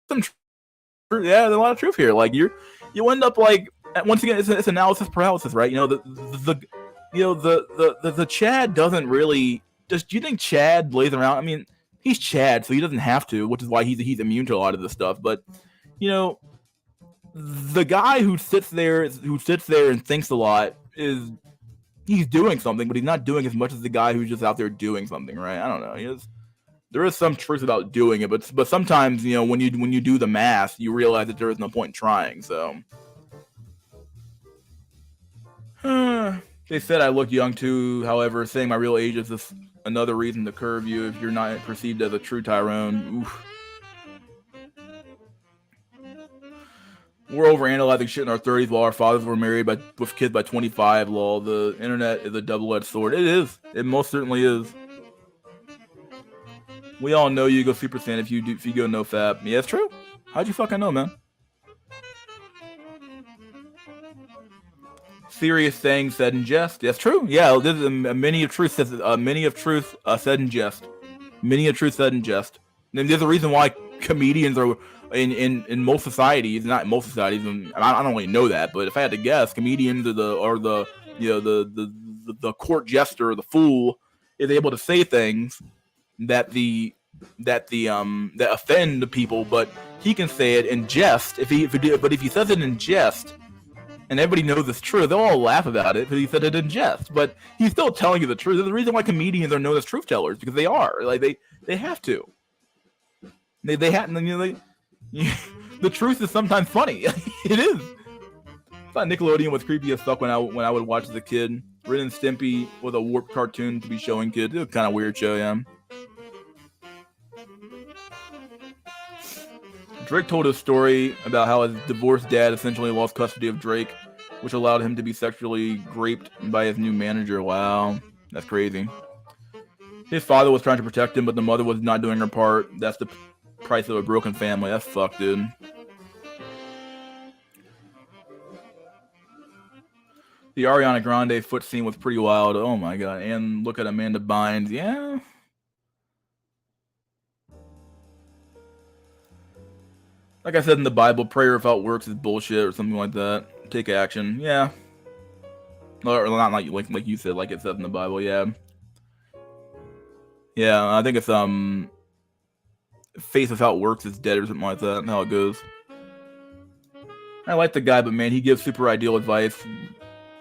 there's a lot of truth here. Like you end up like, once again, it's analysis paralysis, right? The Chad doesn't really. Do you think Chad lays around? I mean, he's Chad, so he doesn't have to, which is why he's immune to a lot of this stuff. But the guy who sits there and thinks a lot he's doing something, but he's not doing as much as the guy who's just out there doing something, right? I don't know. There is some truth about doing it, but sometimes when you do the math, you realize that there is no point in trying. So. They said I look young too. However, saying my real age is just another reason to curve you if you're not perceived as a true Tyrone. Oof. We're overanalyzing shit in our 30s while our fathers were married with kids by 25. Lol. The internet is a double-edged sword. It is. It most certainly is. We all know you go Super Saiyan if you go no fap. Yeah, it's true. How'd you fucking know, man? Serious things said in jest. That's true. Yeah, there's many of truth said in jest. Many of truth said in jest. And there's a reason why comedians are in most societies, not most societies. And I don't really know that, but if I had to guess, comedians are the court jester or the fool is able to say things that offend the people, but he can say it in jest. If he says it in jest, and everybody knows it's true, they'll all laugh about it because he said it in jest. But he's still telling you the truth. There's the reason why comedians are known as truth tellers, because they are. Like they have to. They have. The truth is sometimes funny. It is. I thought Nickelodeon was creepy as fuck when I would watch as a kid. Ren and Stimpy was a warped cartoon to be showing kids. It was kind of weird show, yeah. Drake told a story about how his divorced dad essentially lost custody of Drake which allowed him to be sexually raped by his new manager. Wow, that's crazy. His father was trying to protect him, but the mother was not doing her part. That's the price of a broken family. That's fucked, dude. The Ariana Grande foot scene was pretty wild. Oh my god. And look at Amanda Bynes. Yeah. Like I said in the Bible, prayer without works is bullshit or something like that. Take action. Yeah. Or not like you said, like it says in the Bible, yeah. Yeah, I think it's faith without works is dead or something like that. That's how it goes. I like the guy, but man, he gives super ideal advice.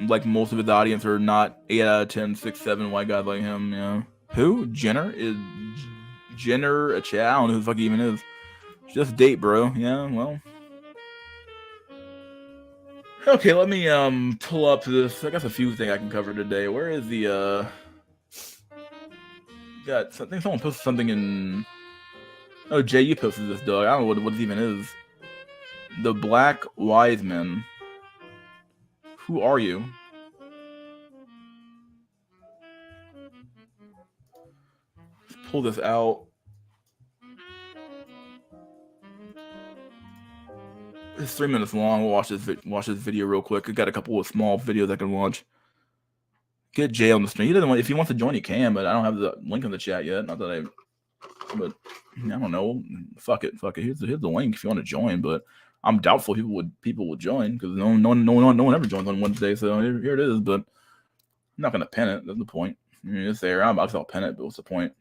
Like most of his audience are not 8 out of 10, 6, 7 white guys like him, yeah. Who? Jenner? Is Jenner a chat? I don't know who the fuck he even is. Just date, bro. Yeah, well. Okay, let me pull up this. I got a few things I can cover today. Where is the got something, someone posted something in. Oh, Jay, you posted this, dog. I don't know what it even is. The Black Wise Men. Who are you? Let's pull this out. It's 3 minutes long. We'll watch this video real quick. I got a couple of small videos I can watch. Get Jay on the stream. He doesn't want. If he wants to join, he can. But I don't have the link in the chat yet. Not that I. But I don't know. Fuck it. Here's the link if you want to join. But I'm doubtful people would join because no one ever joins on Wednesday. So here it is. But I'm not gonna pin it. That's the point. I mean, it's there. I'll pin it. But what's the point?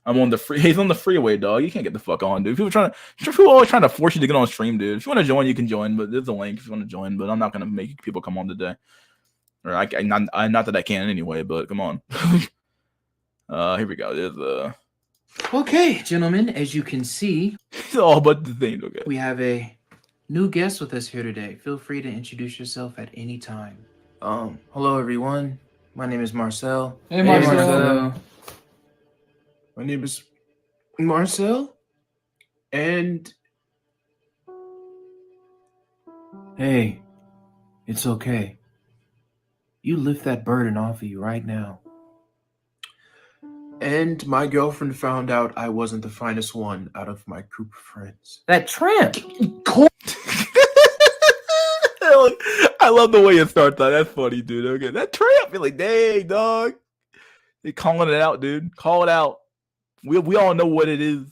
I'm on the free. He's on the freeway, dog. You can't get the fuck on, dude. People always trying to force you to get on stream, dude. If you want to join, you can join. But there's a link if you want to join. But I'm not gonna make people come on today. Or not that I can anyway. But come on. Here we go. There's Okay, gentlemen, as you can see, it's all but the thing. Okay. We have a new guest with us here today. Feel free to introduce yourself at any time. Hello everyone. My name is Marcel. Hey, Marcel. My name is Marcel. And hey, it's okay. You lift that burden off of you right now. And my girlfriend found out I wasn't the finest one out of my group of friends. That tramp. I love the way you start that. That's funny, dude. Okay, that tramp. You're like, dang, dog. They calling it out, dude. Call it out. We all know what it is.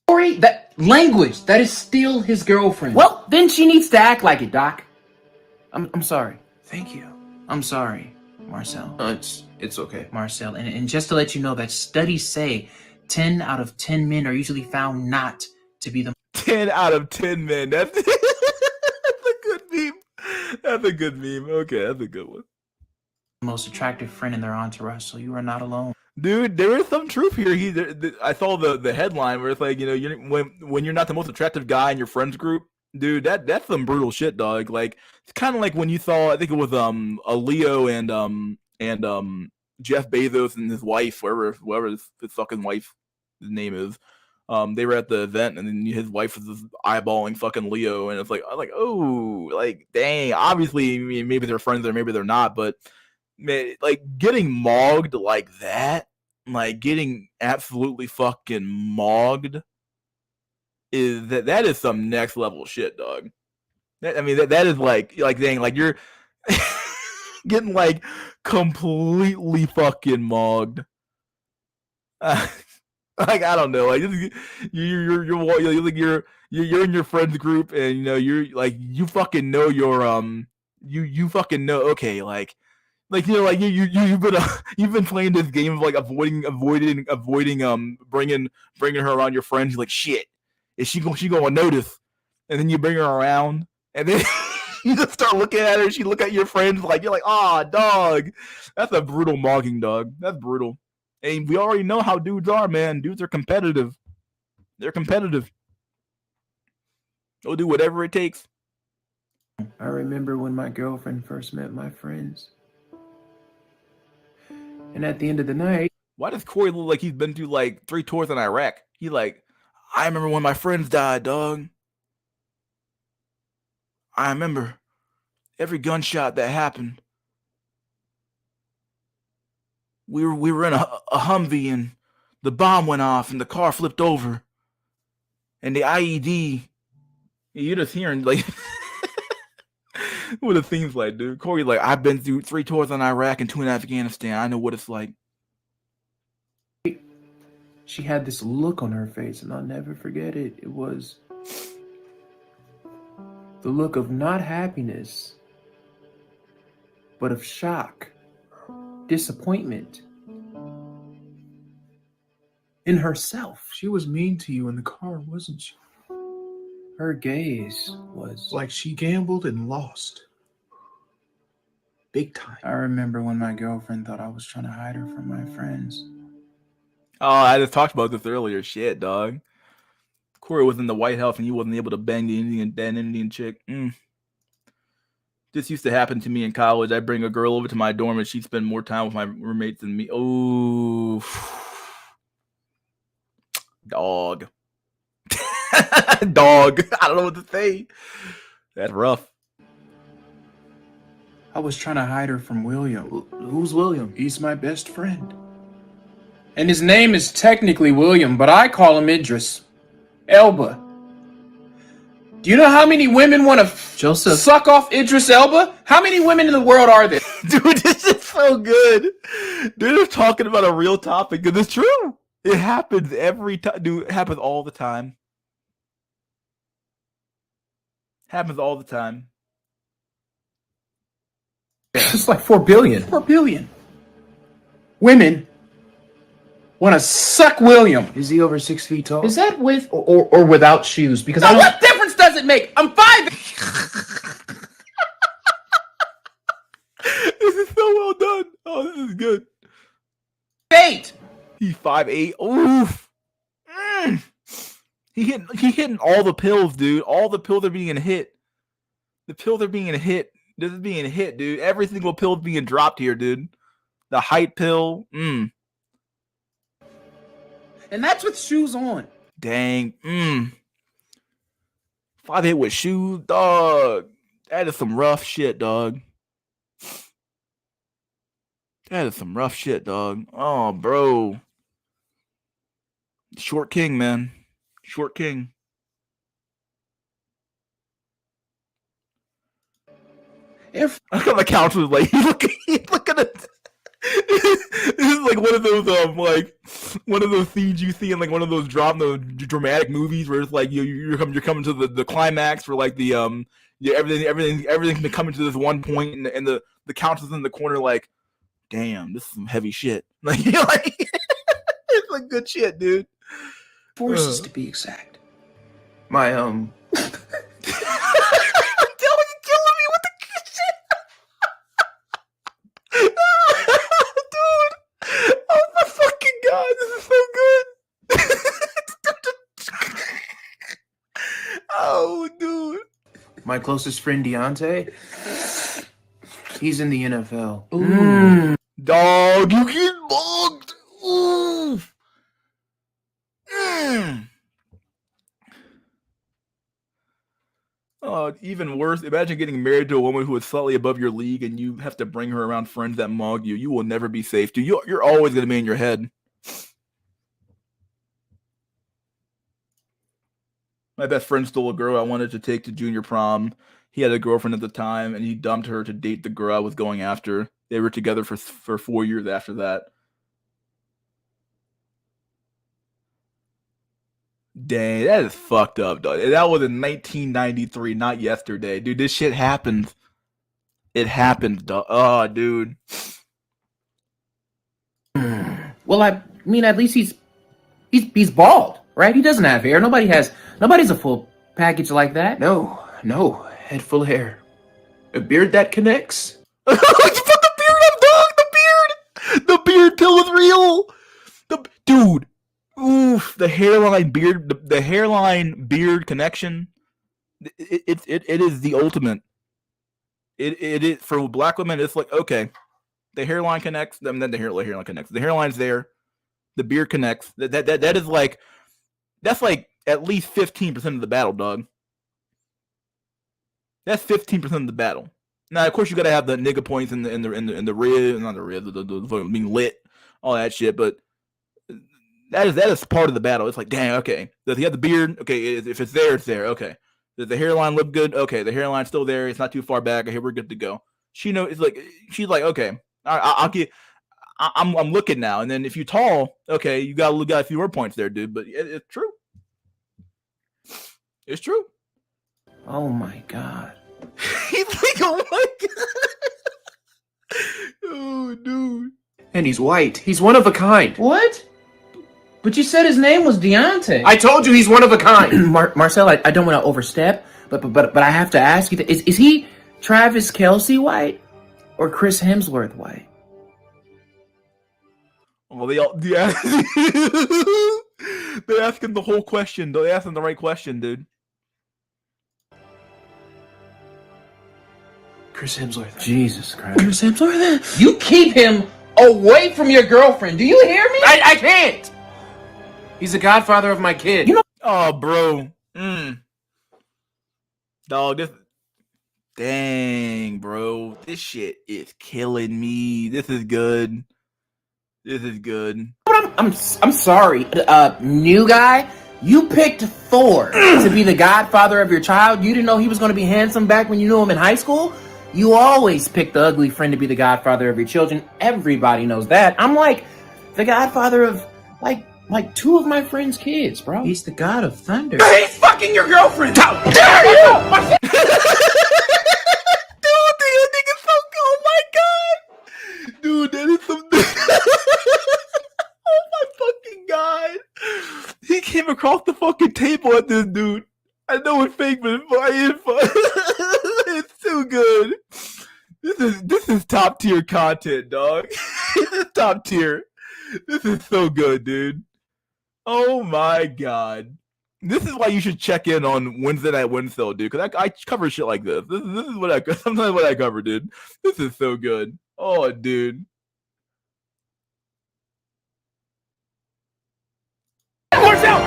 Corey, that language, that is still his girlfriend. Well, then she needs to act like it, Doc. I'm sorry. Thank you. I'm sorry, Marcel. It's okay. Marcel, and just to let you know that studies say 10 out of 10 men are usually found not to be the 10 out of 10 men. That's a good meme. That's a good meme. Okay, that's a good one. most attractive friend in their entourage, so you are not alone. Dude, there is some truth here. I saw the headline where it's like, you know, when you're not the most attractive guy in your friends group, dude, that's some brutal shit, dog. Like, it's kind of like when you saw, I think it was a Leo and Jeff Bezos and his wife, whoever his fucking wife's name is. They were at the event, and then his wife was just eyeballing fucking Leo, and it's like, I'm like, oh, like, dang. Obviously, I mean, maybe they're friends or maybe they're not, but man, like, getting mogged like that, like getting absolutely fucking mogged, is that is some next level shit, dog. That is like dang, like you're getting like completely fucking mogged. Like, I don't know, like you're in your friends group, and you know you're like, you fucking know your you fucking know, okay, like you know, like you've been playing this game of like avoiding bringing her around your friends. You're like, shit, is she gonna notice? And then you bring her around, and then you just start looking at her. She look at your friends like, you're like, ah, dog, that's a brutal mogging, dog. That's brutal. And we already know how dudes are, man. Dudes are competitive. They're competitive. They'll do whatever it takes. I remember when my girlfriend first met my friends. And at the end of the night... Why does Corey look like he's been through like 3 tours in Iraq? He like, I remember when my friends died, dog. I remember. every gunshot that happened. We were in a Humvee and the bomb went off and the car flipped over. And the IED, you're just hearing like what it seems like, dude. Corey, like, I've been through 3 tours in Iraq and 2 in Afghanistan. I know what it's like. She had this look on her face, and I'll never forget it. It was the look of not happiness, but of shock, disappointment in herself. She was mean to you in the car, wasn't she? Her gaze was Like she gambled and lost. Big time. I remember when my girlfriend thought I was trying to hide her from my friends. Oh, I just talked about this earlier. Shit, dog. Corey was in the White House and he wasn't able to bang the Indian chick. This used to happen to me in college. I'd bring a girl over to my dorm and she'd spend more time with my roommates than me. Oh, dog. Dog. I don't know what to say. That's rough. I was trying to hide her from William. Who's William? He's my best friend. And his name is technically William, but I call him Idris Elba. Do you know how many women want to suck off Idris Elba? How many women in the world are there? Dude, this is so good. Dude, they're talking about a real topic, and it's true. It happens every time. Dude, it happens all the time. Happens all the time. It's like 4 billion. 4 billion. Women want to suck William. Is he over 6 feet tall? Is that with or without shoes? Because Now, what difference does it make? I'm 5. This is so well done. Oh, this is good. 8. He's 5'8". Oof. He hitting all the pills, dude. All the pills are being hit. The pills are being hit. This is being hit, dude. Every single pill is being dropped here, dude. The height pill. And that's with shoes on. Dang. 5'8" with shoes, dog. That is some rough shit, dog. That is some rough shit, dog. Oh, bro. Short king, man. Short king. If I got the couch was like, he's looking at this is like one of those scenes you see in like one of those dramatic movies where it's like you're coming to the climax for like the everything's been coming to this one point and the couch is in the corner like, damn, this is some heavy shit. Like, you're like it's like good shit, dude. forces to be exact. My Killing me with the shit. Dude. Oh my fucking god, this is so good. Oh, dude. my closest friend Deontay, he's in the NFL. Dog, you get bugged. Ooh. Oh, even worse. Imagine getting married to a woman who is slightly above your league and you have to bring her around friends that mug you. You will never be safe, dude. You're always going to be in your head. My best friend stole a girl I wanted to take to junior prom. He had a girlfriend at the time, and he dumped her to date the girl I was going after. They were together for 4 years after that. Dang, that is fucked up, dog. That was in 1993, not yesterday. Dude, this shit happened. It happened, dog. Oh, dude. Well, I mean, at least he's bald, right? He doesn't have hair. Nobody's a full package like that. No, head full of hair. A beard that connects. You put the beard up, dog! The beard! The beard pill is real! Dude. Oof, the hairline beard connection. It is the ultimate. It is for black women. It's like, okay, the hairline connects, then the hairline connects. The hairline's there, the beard connects. That is like, that's like at least 15% of the battle, dog. That's 15% of the battle. Now, of course, you gotta have the nigga points in the rib, not the rib, the being lit, all that shit. But that is part of the battle. It's like, dang, okay. Does he have the beard? Okay, if it's there, it's there. Okay. Does the hairline look good? Okay, the hairline's still there. It's not too far back. Okay, we're good to go. She knows. It's like she's like, okay, I'll get. I'm looking now. And then if you're tall, okay, you got a few more points there, dude. But it's true. It's true. Oh my god. He's like, oh my god. Oh, dude. And he's white. He's one of a kind. What? But you said his name was Deontay. I told you he's one of a kind. Marcel, I don't want to overstep, but I have to ask you, is he Travis Kelce white or Chris Hemsworth white? Oh, yeah. They're asking the whole question. They're asking the right question, dude. Chris Hemsworth. Jesus Christ. Chris Hemsworth? You keep him away from your girlfriend. Do you hear me? I can't. He's the godfather of my kid. You know. Oh, bro. Dog, this. Dang, bro. This shit is killing me. This is good. This is good. But I'm sorry, new guy. You picked Thor to be the godfather of your child. You didn't know he was going to be handsome back when you knew him in high school. You always pick the ugly friend to be the godfather of your children. Everybody knows that. I'm like the godfather of like two of my friends' kids, bro. He's the god of thunder. He's fucking your girlfriend. How dare you? Dude, that nigga's so good. Oh my god. Dude, that is some. Oh my fucking god. He came across the fucking table at this dude. I know it's fake, but it's too good. This is top tier content, dog. This is top tier. This is so good, dude. Oh my god. This is why you should check in on Wednesday night WINsday, dude. Because I cover shit like this. This is sometimes what I cover, dude. This is so good. Oh, dude. Marcel!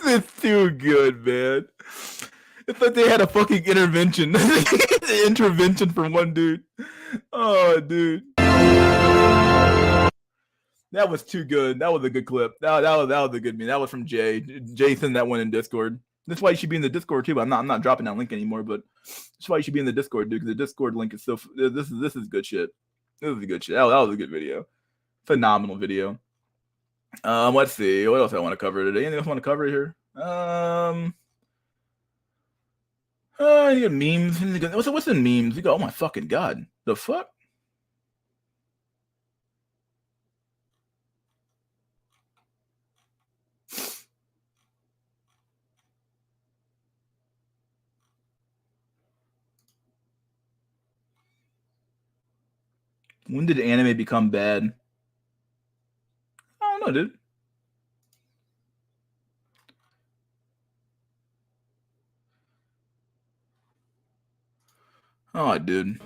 It's too good, man. It's like they had a fucking intervention. Intervention from one dude. Oh, dude. That was too good. That was a good clip. That was a good meme. That was from Jay. Jay sent that one in Discord. That's why you should be in the Discord too. I'm not dropping that link anymore, but that's why you should be in the Discord, dude. Because the Discord link is so. This is good shit. This is good shit. That was a good video. Phenomenal video. Let's see. What else I want to cover today? Anything else I want to cover here? You got memes. What's in memes? You go, oh my fucking god. The fuck? When did anime become bad? I don't know, dude. Oh, dude.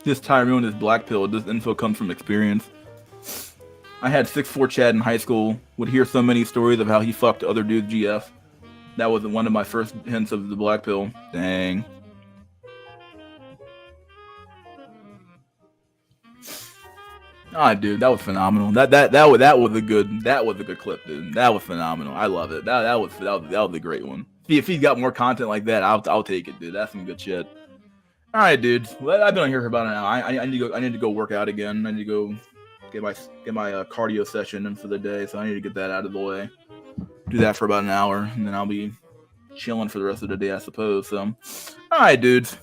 This Tyrone is black pill. This info comes from experience. I had 6'4" Chad in high school. Would hear so many stories of how he fucked other dudes GF. That was one of my first hints of the black pill. Dang. Ah, dude, that was phenomenal. That was a good clip, dude. That was phenomenal. I love it. That was a great one. If he's got more content like that, I'll take it, dude. That's some good shit. All right, dude. Well, I've been on here for about an hour. I need to go work out again. I need to go get my cardio session in for the day. So I need to get that out of the way. Do that for about an hour, and then I'll be chilling for the rest of the day, I suppose. So, all right, dudes.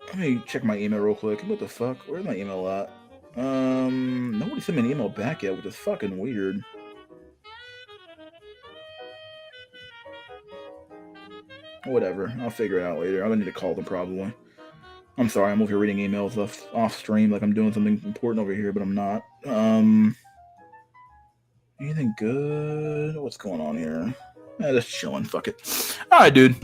Let me check my email real quick. What the fuck? Where's my email at? Nobody sent me an email back yet, which is fucking weird. Whatever. I'll figure it out later. I'm gonna need to call them probably. I'm sorry. I'm over here reading emails off stream like I'm doing something important over here, but I'm not. Anything good? What's going on here? Just chilling. Fuck it. All right, dude.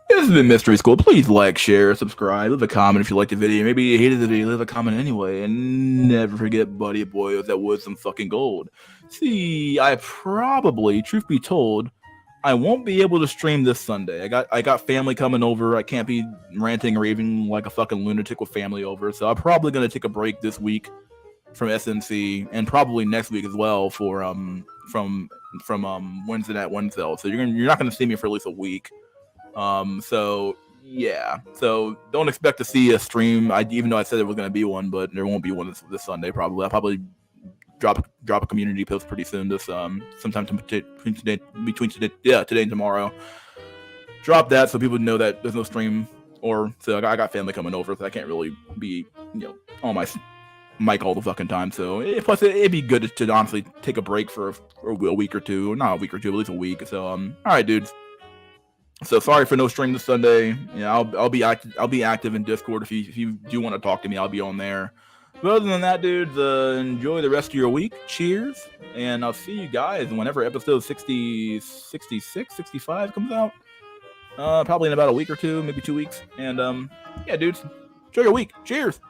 This has been Mystery School. Please like, share, subscribe, leave a comment if you liked the video. Maybe you hated the video, leave a comment anyway. And never forget, buddy boy, that was some fucking gold. See, I probably, truth be told, I won't be able to stream this Sunday. I got family coming over. I can't be ranting or raving like a fucking lunatic with family over. So I'm probably gonna take a break this week from SNC and probably next week as well for from Wednesday at WINsday. So you're not gonna see me for at least a week. So yeah, so don't expect to see a stream. Even though I said there was gonna be one, but there won't be one this Sunday. Probably I'll probably drop a community post pretty soon. This sometime between today and tomorrow. Drop that so people know that there's no stream. Or so I got family coming over, so I can't really be on my mic all the fucking time. So plus it'd be good to honestly take a break for a week or two, not a week or two, at least a week. So all right, dudes. So sorry for no stream this Sunday. Yeah, I'll be active in Discord if you do want to talk to me. I'll be on there. But other than that, dudes, enjoy the rest of your week. Cheers, and I'll see you guys whenever episode 60, 66, 65 comes out. Probably in about a week or two, maybe 2 weeks. And yeah, dudes, enjoy your week. Cheers.